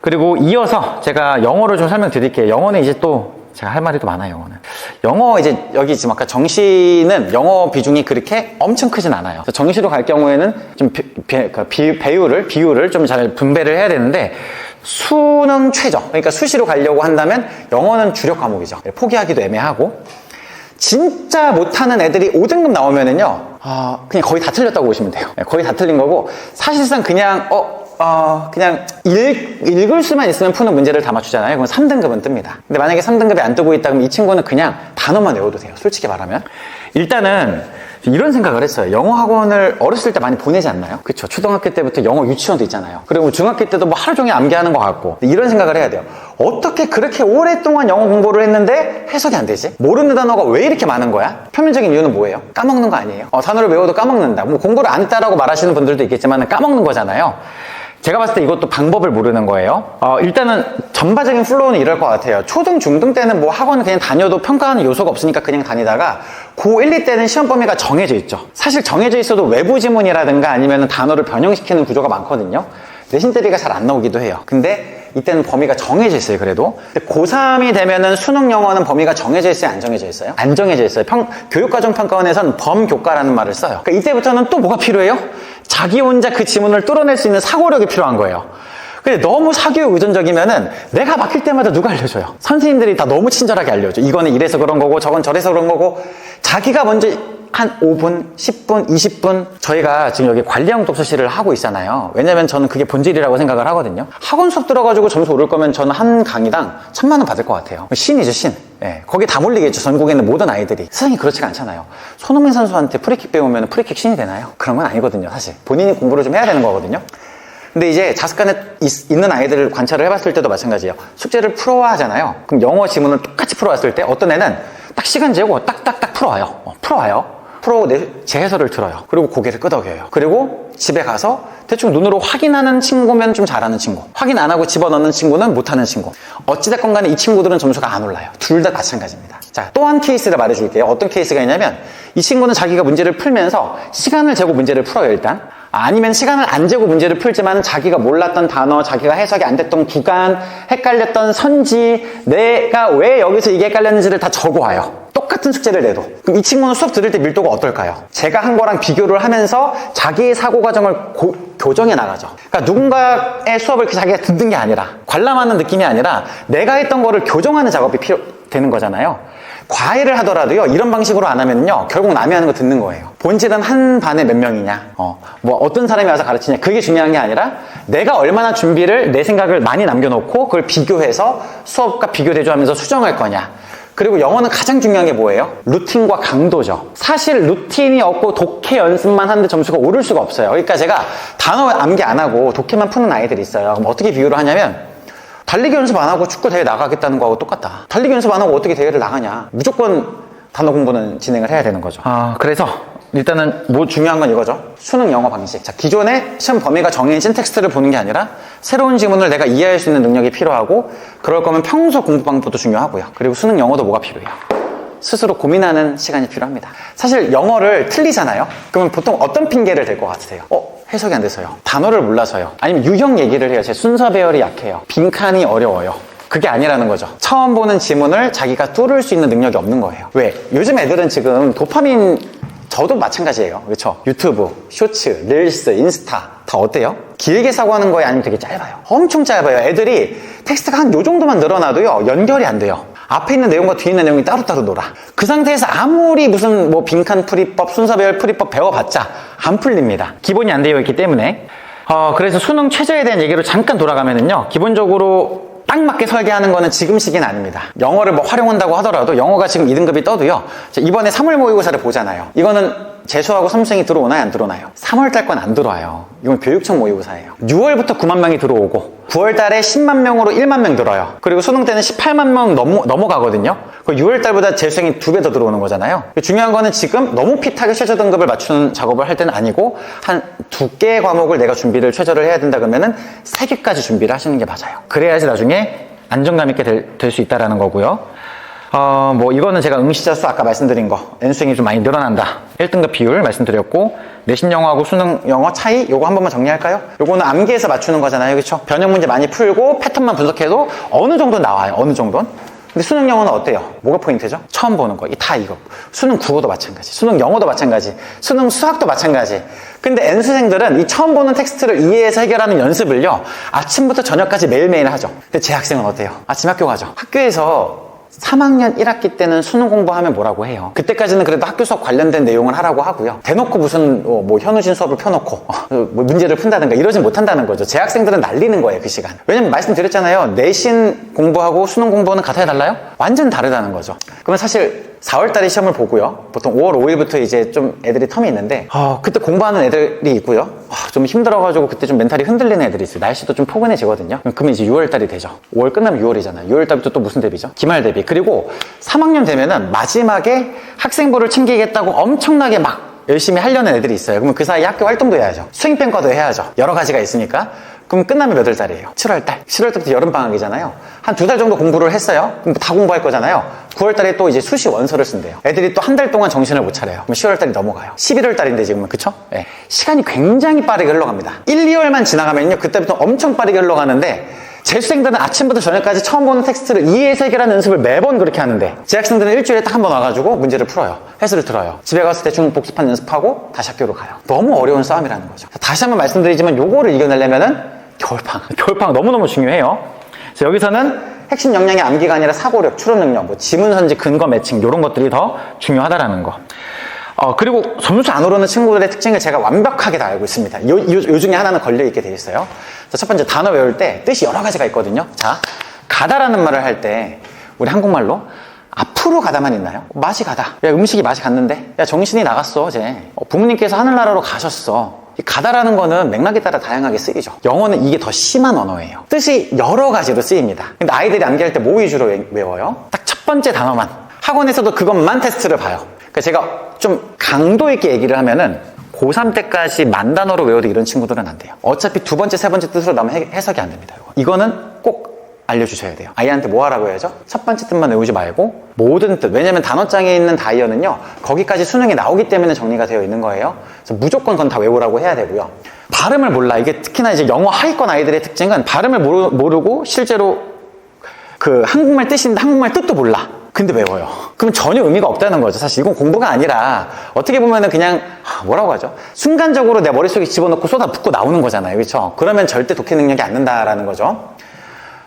그리고 이어서 제가 영어를 좀 설명드릴게요. 영어는 이제 또 제가 할 말이 또 많아요. 영어는. 영어 이제 여기 지금 아까 정시는 영어 비중이 그렇게 엄청 크진 않아요. 정시로 갈 경우에는 좀 비율을 좀 잘 분배를 해야 되는데 수능 최저, 그러니까 수시로 가려고 한다면 영어는 주력 과목이죠. 포기하기도 애매하고 진짜 못하는 애들이 5등급 나오면은요, 그냥 거의 다 틀렸다고 보시면 돼요. 거의 다 틀린 거고 사실상 그냥 그냥 읽을 수만 있으면 푸는 문제를 다 맞추잖아요. 그럼 3등급은 뜹니다. 근데 만약에 3등급이 안 뜨고 있다 그러면 이 친구는 그냥 단어만 외워도 돼요. 솔직히 말하면. 일단은 이런 생각을 했어요. 영어 학원을 어렸을 때 많이 보내지 않나요? 그쵸. 초등학교 때부터 영어 유치원도 있잖아요. 그리고 중학교 때도 뭐 하루 종일 암기하는 것 같고. 이런 생각을 해야 돼요. 어떻게 그렇게 오랫동안 영어 공부를 했는데 해석이 안 되지? 모르는 단어가 왜 이렇게 많은 거야? 표면적인 이유는 뭐예요? 까먹는 거 아니에요? 단어를 외워도 까먹는다. 뭐 공부를 안 했다라고 말하시는 분들도 있겠지만 까먹는 거잖아요. 제가 봤을 때 이것도 방법을 모르는 거예요. 일단은 전반적인 플로우는 이럴 것 같아요. 초등, 중등 때는 뭐 학원을 그냥 다녀도 평가하는 요소가 없으니까 그냥 다니다가 고1, 2 때는 시험 범위가 정해져 있죠. 사실 정해져 있어도 외부 지문이라든가 아니면 단어를 변형시키는 구조가 많거든요. 내신 대비가 잘 안 나오기도 해요. 근데 이때는 범위가 정해져 있어요. 그래도 근데 고3이 되면은 수능 영어는 범위가 정해져 있어요? 안 정해져 있어요? 안 정해져 있어요. 교육과정평가원에서는 범교과라는 말을 써요. 그러니까 이때부터는 또 뭐가 필요해요? 자기 혼자 그 지문을 뚫어낼 수 있는 사고력이 필요한 거예요. 근데 너무 사교육 의존적이면은 내가 막힐 때마다 누가 알려줘요? 선생님들이 다 너무 친절하게 알려줘. 이거는 이래서 그런 거고 저건 저래서 그런 거고 자기가 먼저 한 5분, 10분, 20분 저희가 지금 여기 관리형 독서실을 하고 있잖아요. 왜냐면 저는 그게 본질이라고 생각을 하거든요. 학원 수업 들어가지고 점수 오를 거면 저는 한 강의당 1,000만 원 받을 것 같아요. 신이죠, 신. 예, 거기 다 몰리겠죠. 전국에 있는 모든 아이들이. 세상이 그렇지가 않잖아요. 손흥민 선수한테 프리킥 배우면 프리킥 신이 되나요? 그런 건 아니거든요, 사실. 본인이 공부를 좀 해야 되는 거거든요. 근데 이제 자습관에 있는 아이들을 관찰을 해봤을 때도 마찬가지예요. 숙제를 풀어와 하잖아요. 그럼 영어 지문을 똑같이 풀어왔을 때 어떤 애는 딱 시간 재고 딱딱딱 풀어와요. 풀어오고 제 해설을 들어요. 그리고 고개를 끄덕여요. 그리고 집에 가서 대충 눈으로 확인하는 친구면 좀 잘하는 친구, 확인 안 하고 집어넣는 친구는 못하는 친구. 어찌됐건 간에 이 친구들은 점수가 안 올라요. 둘 다 마찬가지입니다. 자, 또 한 케이스를 말해줄게요. 어떤 케이스가 있냐면 이 친구는 자기가 문제를 풀면서 시간을 재고 문제를 풀어요, 일단. 아니면 시간을 안 재고 문제를 풀지만 자기가 몰랐던 단어, 자기가 해석이 안 됐던 구간, 헷갈렸던 선지, 내가 왜 여기서 이게 헷갈렸는지를 다 적어와요. 똑같은 숙제를 내도. 그럼 이 친구는 수업 들을 때 밀도가 어떨까요? 제가 한 거랑 비교를 하면서 자기의 사고 과정을 교정해 나가죠. 그러니까 누군가의 수업을 자기가 듣는 게 아니라, 관람하는 느낌이 아니라 내가 했던 거를 교정하는 작업이 되는 거잖아요. 과외를 하더라도요, 이런 방식으로 안 하면요, 결국 남이 하는 거 듣는 거예요. 본질은 한 반에 몇 명이냐, 뭐 어떤 사람이 와서 가르치냐, 그게 중요한 게 아니라 내가 얼마나 준비를, 내 생각을 많이 남겨놓고 그걸 비교해서 수업과 비교 대조하면서 수정할 거냐. 그리고 영어는 가장 중요한 게 뭐예요? 루틴과 강도죠. 사실 루틴이 없고 독해 연습만 하는데 점수가 오를 수가 없어요. 그러니까 제가 단어 암기 안 하고 독해만 푸는 아이들이 있어요. 그럼 어떻게 비교를 하냐면, 달리기 연습 안 하고 축구 대회 나가겠다는 거하고 똑같다. 달리기 연습 안 하고 어떻게 대회를 나가냐. 무조건 단어 공부는 진행을 해야 되는 거죠. 그래서 일단은 뭐 중요한 건 이거죠. 수능 영어 방식. 자, 기존의 시험 범위가 정해진 텍스트를 보는 게 아니라 새로운 지문을 내가 이해할 수 있는 능력이 필요하고, 그럴 거면 평소 공부 방법도 중요하고요. 그리고 수능 영어도 뭐가 필요해요? 스스로 고민하는 시간이 필요합니다. 사실 영어를 틀리잖아요. 그러면 보통 어떤 핑계를 댈 것 같으세요? 해석이 안 돼서요. 단어를 몰라서요. 아니면 유형 얘기를 해요. 제 순서 배열이 약해요. 빈칸이 어려워요. 그게 아니라는 거죠. 처음 보는 지문을 자기가 뚫을 수 있는 능력이 없는 거예요. 왜? 요즘 애들은 지금 도파민, 저도 마찬가지예요. 그렇죠? 유튜브, 쇼츠, 릴스, 인스타 다 어때요? 길게 사고하는 거예요? 아니면 되게 짧아요? 엄청 짧아요. 애들이 텍스트가 한 요 정도만 늘어나도요, 연결이 안 돼요. 앞에 있는 내용과 뒤에 있는 내용이 따로따로 놀아. 그 상태에서 아무리 무슨 뭐 빈칸 풀이법, 순서배열 풀이법 배워봤자 안 풀립니다. 기본이 안 되어 있기 때문에. 그래서 수능 최저에 대한 얘기로 잠깐 돌아가면은요, 기본적으로 딱 맞게 설계하는 거는 지금 시기는 아닙니다. 영어를 뭐 활용한다고 하더라도 영어가 지금 2등급이 떠도요, 이번에 3월 모의고사를 보잖아요. 이거는 재수하고 삼수생이 들어오나요, 안 들어오나요? 3월달 건 안 들어와요. 이건 교육청 모의고사예요. 6월부터 9만 명이 들어오고 9월달에 10만 명으로 1만 명 들어요. 그리고 수능 때는 18만 명 넘어가거든요. 6월달보다 재수생이 2배 더 들어오는 거잖아요. 중요한 거는 지금 너무 핏하게 최저 등급을 맞추는 작업을 할 때는 아니고, 한 2개의 과목을 내가 준비를 최저를 해야 된다 그러면은 3개까지 준비를 하시는 게 맞아요. 그래야지 나중에 안정감 있게 될 수 있다라는 거고요. 뭐 이거는 제가 응시자 수 아까 말씀드린 거, N수행이 좀 많이 늘어난다. 1등급 비율 말씀드렸고, 내신 영어하고 수능 영어 차이, 요거 한 번만 정리할까요? 요거는 암기해서 맞추는 거잖아요. 그렇죠? 변형 문제 많이 풀고 패턴만 분석해도 어느 정도 나와요. 어느 정도는. 근데 수능 영어는 어때요? 뭐가 포인트죠? 처음 보는 거. 다 이거. 수능 국어도 마찬가지. 수능 영어도 마찬가지. 수능 수학도 마찬가지. 근데 N수생들은 이 처음 보는 텍스트를 이해해서 해결하는 연습을요, 아침부터 저녁까지 매일매일 하죠. 근데 제 학생은 어때요? 아침 학교 가죠. 학교에서 3학년 1학기 때는 수능 공부하면 뭐라고 해요? 그때까지는 그래도 학교 수업 관련된 내용을 하라고 하고요. 대놓고 무슨 뭐 현우진 수업을 펴놓고 뭐 문제를 푼다든가 이러진 못한다는 거죠. 제 학생들은 날리는 거예요, 그 시간. 왜냐면 말씀드렸잖아요. 내신 공부하고 수능 공부는 같아야 달라요? 완전 다르다는 거죠. 그러면 사실 4월달에 시험을 보고요, 보통 5월 5일부터 이제 좀 애들이 텀이 있는데, 그때 공부하는 애들이 있고요, 좀 힘들어가지고 그때 좀 멘탈이 흔들리는 애들이 있어요. 날씨도 좀 포근해지거든요. 그러면 이제 6월달이 되죠. 5월 끝나면 6월이잖아요. 6월달부터 또 무슨 대비죠? 기말 대비. 그리고 3학년 되면은 마지막에 학생부를 챙기겠다고 엄청나게 막 열심히 하려는 애들이 있어요. 그러면 그 사이에 학교 활동도 해야죠. 수행평가도 해야죠. 여러 가지가 있으니까. 그럼 끝나면 몇 월달이에요? 7월달. 7월달부터 여름방학이잖아요. 한 2달 정도 공부를 했어요. 그럼 다 공부할 거잖아요. 9월달에 또 이제 수시 원서를 쓴대요. 애들이 또 한 달 동안 정신을 못 차려요. 그럼 10월달이 넘어가요. 11월달인데 지금은, 그쵸? 네. 시간이 굉장히 빠르게 흘러갑니다. 1, 2월만 지나가면요, 그때부터 엄청 빠르게 흘러가는데, 재수생들은 아침부터 저녁까지 처음 보는 텍스트를 이해해서 해결하는 연습을 매번 그렇게 하는데, 제 학생들은 일주일에 딱 한 번 와가지고 문제를 풀어요. 해설을 들어요. 집에 가서 대충 복습한 연습하고 다시 학교로 가요. 너무 어려운 싸움이라는 거죠. 다시 한번 말씀드리지만 요거를 이겨내려면은 겨울방학 너무너무 중요해요. 그래서 여기서는 핵심 역량이 암기가 아니라 사고력, 추론 능력, 뭐 지문 선지, 근거 매칭 이런 것들이 더 중요하다라는 거. 그리고 점수 안 오르는 친구들의 특징을 제가 완벽하게 다 알고 있습니다. 요 중에 하나는 걸려있게 되어 있어요. 자, 첫 번째, 단어 외울 때 뜻이 여러 가지가 있거든요. 자, 가다라는 말을 할 때 우리 한국말로 앞으로 가다만 있나요? 맛이 가다. 야, 음식이 맛이 갔는데? 야, 정신이 나갔어, 어제. 부모님께서 하늘나라로 가셨어. 이 가다라는 거는 맥락에 따라 다양하게 쓰이죠. 영어는 이게 더 심한 언어예요. 뜻이 여러 가지로 쓰입니다. 근데 아이들이 암기할 때 뭐 위주로 외워요? 딱 첫 번째 단어만. 학원에서도 그것만 테스트를 봐요. 그러니까 제가 좀 강도 있게 얘기를 하면은 고3 때까지 만 단어로 외워도 이런 친구들은 안 돼요. 어차피 두 번째, 세 번째 뜻으로 나면 해석이 안 됩니다. 이거는 꼭 알려주셔야 돼요. 아이한테 뭐 하라고 해야죠? 첫 번째 뜻만 외우지 말고 모든 뜻. 왜냐면 단어장에 있는 다이어는요, 거기까지 수능이 나오기 때문에 정리가 되어 있는 거예요. 그래서 무조건 그건 다 외우라고 해야 되고요. 발음을 몰라. 이게 특히나 이제 영어 하위권 아이들의 특징은 발음을 모르고 실제로 그 한국말 뜻인데 한국말 뜻도 몰라. 근데 외워요. 그럼 전혀 의미가 없다는 거죠. 사실 이건 공부가 아니라 어떻게 보면은 그냥 뭐라고 하죠? 순간적으로 내 머릿속에 집어넣고 쏟아붓고 나오는 거잖아요. 그렇죠? 그러면 절대 독해 능력이 안 는다라는 거죠.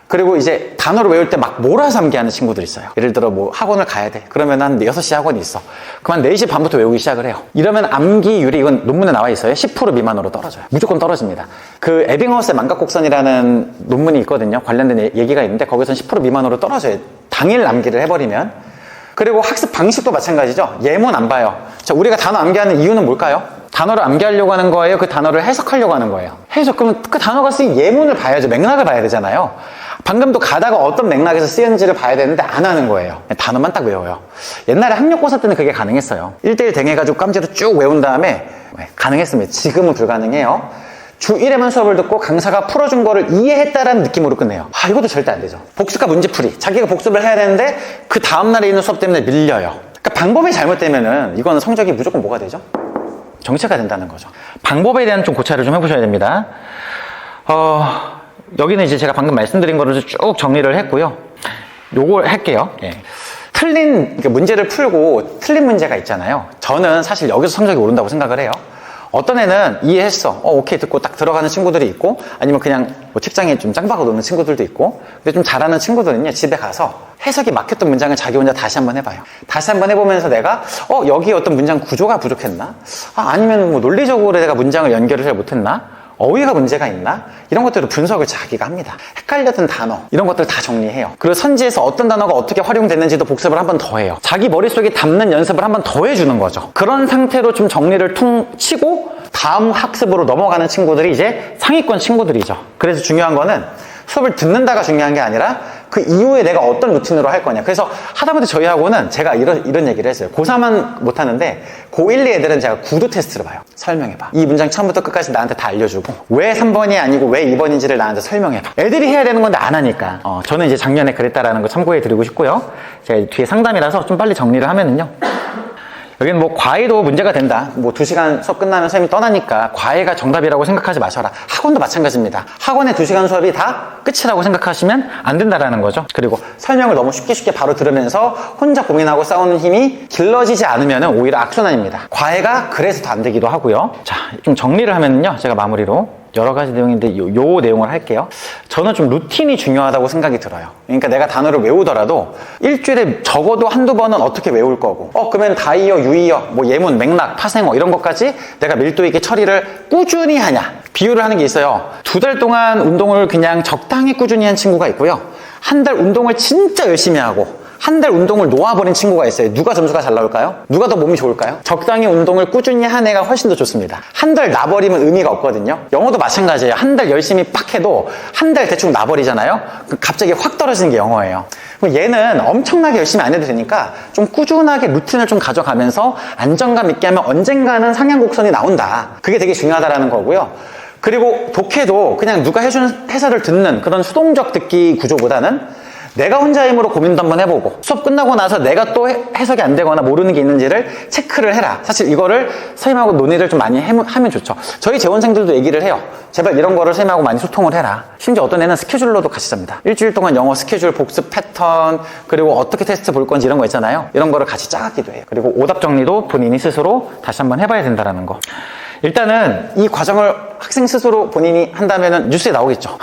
그리고 이제 단어를 외울 때 막 몰아서 암기하는 친구들 있어요. 예를 들어 뭐 학원을 가야 돼. 그러면 한 6시 학원이 있어. 그만 4시 반부터 외우기 시작을 해요. 이러면 암기율이, 이건 논문에 나와 있어요. 10% 미만으로 떨어져요. 무조건 떨어집니다. 그 에빙하우스의 만각곡선이라는 논문이 있거든요. 관련된 얘기가 있는데 거기서는 10% 미만으로 떨어져요. 당일 암기를 해버리면. 그리고 학습 방식도 마찬가지죠. 예문 안 봐요. 자, 우리가 단어 암기하는 이유는 뭘까요? 단어를 암기하려고 하는 거예요? 그 단어를 해석하려고 하는 거예요? 해석. 그러면 그 단어가 쓰인 예문을 봐야죠. 맥락을 봐야 되잖아요. 방금도 가다가 어떤 맥락에서 쓰였는지를 봐야 되는데 안 하는 거예요. 단어만 딱 외워요. 옛날에 학력고사 때는 그게 가능했어요. 1대1 댕해가지고 깜지로 쭉 외운 다음에 가능했습니다. 지금은 불가능해요. 주 1회만 수업을 듣고 강사가 풀어준 거를 이해했다라는 느낌으로 끝내요. 이것도 절대 안 되죠. 복습과 문제풀이. 자기가 복습을 해야 되는데 그 다음날에 있는 수업 때문에 밀려요. 그러니까 방법이 잘못되면은 이거는 성적이 무조건 뭐가 되죠? 정체가 된다는 거죠. 방법에 대한 좀 고찰을 좀 해보셔야 됩니다. 여기는 이제 제가 방금 말씀드린 거를 쭉 정리를 했고요. 요걸 할게요. 예. 틀린 문제를 풀고 틀린 문제가 있잖아요. 저는 사실 여기서 성적이 오른다고 생각을 해요. 어떤 애는 이해했어. 오케이 듣고 딱 들어가는 친구들이 있고, 아니면 그냥 뭐 책장에 좀 짱박아 놓는 친구들도 있고. 근데 좀 잘하는 친구들은요, 집에 가서 해석이 막혔던 문장을 자기 혼자 다시 한번 해봐요. 다시 한번 해보면서 내가 여기 어떤 문장 구조가 부족했나? 아니면 뭐 논리적으로 내가 문장을 연결을 잘 못했나? 어휘가 문제가 있나? 이런 것들을 분석을 자기가 합니다. 헷갈렸던 단어, 이런 것들을 다 정리해요. 그리고 선지에서 어떤 단어가 어떻게 활용됐는지도 복습을 한 번 더 해요. 자기 머릿속에 담는 연습을 한 번 더 해주는 거죠. 그런 상태로 좀 정리를 퉁 치고 다음 학습으로 넘어가는 친구들이 이제 상위권 친구들이죠. 그래서 중요한 거는 수업을 듣는다가 중요한 게 아니라 그 이후에 내가 어떤 루틴으로 할 거냐. 그래서 하다못해 저희 학원은 제가 이런 얘기를 했어요. 고3은 못하는데 고1, 2 애들은 제가 구두 테스트를 봐요. 설명해봐. 이 문장 처음부터 끝까지 나한테 다 알려주고 왜 3번이 아니고 왜 2번인지를 나한테 설명해봐. 애들이 해야 되는 건데 안 하니까. 저는 이제 작년에 그랬다라는 거 참고해 드리고 싶고요. 제가 뒤에 상담이라서 좀 빨리 정리를 하면은요. 여기는 뭐 과외도 문제가 된다. 뭐 2시간 수업 끝나면 선생님이 떠나니까 과외가 정답이라고 생각하지 마셔라. 학원도 마찬가지입니다. 학원의 2시간 수업이 다 끝이라고 생각하시면 안 된다라는 거죠. 그리고 설명을 너무 쉽게 바로 들으면서 혼자 고민하고 싸우는 힘이 길러지지 않으면 오히려 악순환입니다. 과외가 그래서 더 안 되기도 하고요. 자, 좀 정리를 하면요. 제가 마무리로 여러 가지 내용인데 요 내용을 할게요. 저는 좀 루틴이 중요하다고 생각이 들어요. 그러니까 내가 단어를 외우더라도 일주일에 적어도 한두 번은 어떻게 외울 거고 그러면 다이어, 유의어, 뭐 예문, 맥락, 파생어 이런 것까지 내가 밀도 있게 처리를 꾸준히 하냐. 비유를 하는 게 있어요. 2달 동안 운동을 그냥 적당히 꾸준히 한 친구가 있고요. 한 달 운동을 진짜 열심히 하고 한 달 운동을 놓아버린 친구가 있어요. 누가 점수가 잘 나올까요? 누가 더 몸이 좋을까요? 적당히 운동을 꾸준히 한 애가 훨씬 더 좋습니다. 한 달 나버리면 의미가 없거든요. 영어도 마찬가지예요. 한 달 열심히 빡 해도 한 달 대충 나버리잖아요. 갑자기 확 떨어지는 게 영어예요. 그럼 얘는 엄청나게 열심히 안 해도 되니까 좀 꾸준하게 루틴을 좀 가져가면서 안정감 있게 하면 언젠가는 상향곡선이 나온다. 그게 되게 중요하다라는 거고요. 그리고 독해도 그냥 누가 해주는 해설을 듣는 그런 수동적 듣기 구조보다는 내가 혼자 힘으로 고민도 한번 해보고 수업 끝나고 나서 내가 또 해석이 안 되거나 모르는 게 있는지를 체크를 해라. 사실 이거를 선생님하고 논의를 좀 많이 하면 좋죠. 저희 재원생들도 얘기를 해요. 제발 이런 거를 선생님하고 많이 소통을 해라. 심지어 어떤 애는 스케줄로도 같이 잡니다. 일주일 동안 영어 스케줄, 복습 패턴, 그리고 어떻게 테스트 볼 건지 이런 거 있잖아요. 이런 거를 같이 짜기도 해요. 그리고 오답 정리도 본인이 스스로 다시 한번 해봐야 된다는 거. 일단은 이 과정을 학생 스스로 본인이 한다면은 뉴스에 나오겠죠.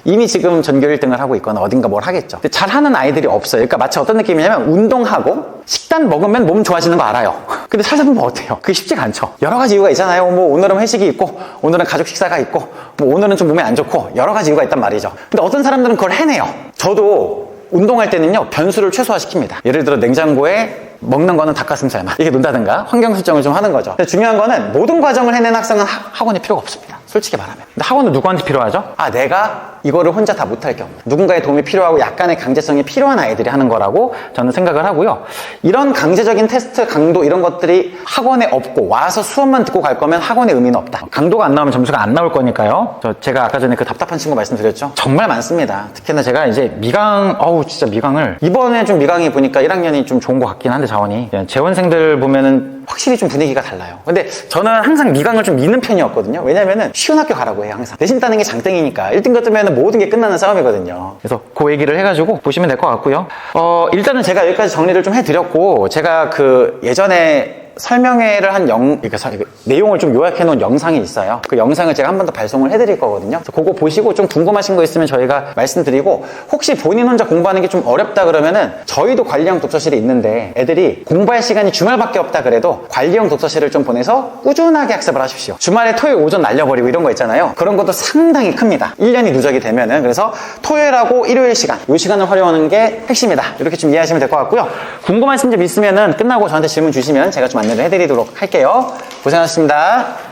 이미 지금 전교 1등을 하고 있거나 어딘가 뭘 하겠죠. 근데 잘하는 아이들이 없어요. 그러니까 마치 어떤 느낌이냐면 운동하고 식단 먹으면 몸 좋아지는 거 알아요. 근데 살다 보면 어때요? 그게 쉽지가 않죠. 여러 가지 이유가 있잖아요. 뭐 오늘은 회식이 있고, 오늘은 가족 식사가 있고, 뭐 오늘은 좀 몸에 안 좋고, 여러 가지 이유가 있단 말이죠. 근데 어떤 사람들은 그걸 해내요. 저도 운동할 때는요, 변수를 최소화시킵니다. 예를 들어 냉장고에 먹는 거는 닭가슴살만 이렇게 놓는다든가 환경 설정을 좀 하는 거죠. 근데 중요한 거는 모든 과정을 해낸 학생은 학원이 필요가 없습니다. 솔직히 말하면. 근데 학원은 누구한테 필요하죠? 내가 이거를 혼자 다 못할 경우 누군가의 도움이 필요하고 약간의 강제성이 필요한 아이들이 하는 거라고 저는 생각을 하고요. 이런 강제적인 테스트 강도 이런 것들이 학원에 없고 와서 수업만 듣고 갈 거면 학원의 의미는 없다. 강도가 안 나오면 점수가 안 나올 거니까요. 제가 아까 전에 그 답답한 친구 말씀드렸죠. 정말 많습니다. 특히나 제가 이제 진짜 미강을 이번에 좀 미강이 보니까 1학년이 좀 좋은 것 같긴 한데 자원이 재원생들 보면은 확실히 좀 분위기가 달라요. 근데 저는 항상 미강을 좀 미는 편이었거든요. 왜냐면은 쉬운 학교 가라고 해요. 항상 내신 따는 게 장땡이니까 1등급 뜨면은 모든 게 끝나는 싸움이거든요. 그래서 그 얘기를 해가지고 보시면 될 것 같고요. 일단은 제가 여기까지 정리를 좀 해드렸고, 제가 그 예전에 설명회를 한 내용을 좀 요약해 놓은 영상이 있어요. 그 영상을 제가 한 번 더 발송을 해드릴 거거든요. 그래서 그거 보시고 좀 궁금하신 거 있으면 저희가 말씀드리고, 혹시 본인 혼자 공부하는 게 좀 어렵다 그러면은 저희도 관리형 독서실이 있는데 애들이 공부할 시간이 주말밖에 없다 그래도 관리형 독서실을 좀 보내서 꾸준하게 학습을 하십시오. 주말에 토요일 오전 날려버리고 이런 거 있잖아요. 그런 것도 상당히 큽니다. 1년이 누적이 되면은. 그래서 토요일하고 일요일 시간, 이 시간을 활용하는 게 핵심이다. 이렇게 좀 이해하시면 될 것 같고요. 궁금하신 점 있으면은 끝나고 저한테 질문 주시면 제가 좀 안내를 해드리도록 할게요. 고생하셨습니다.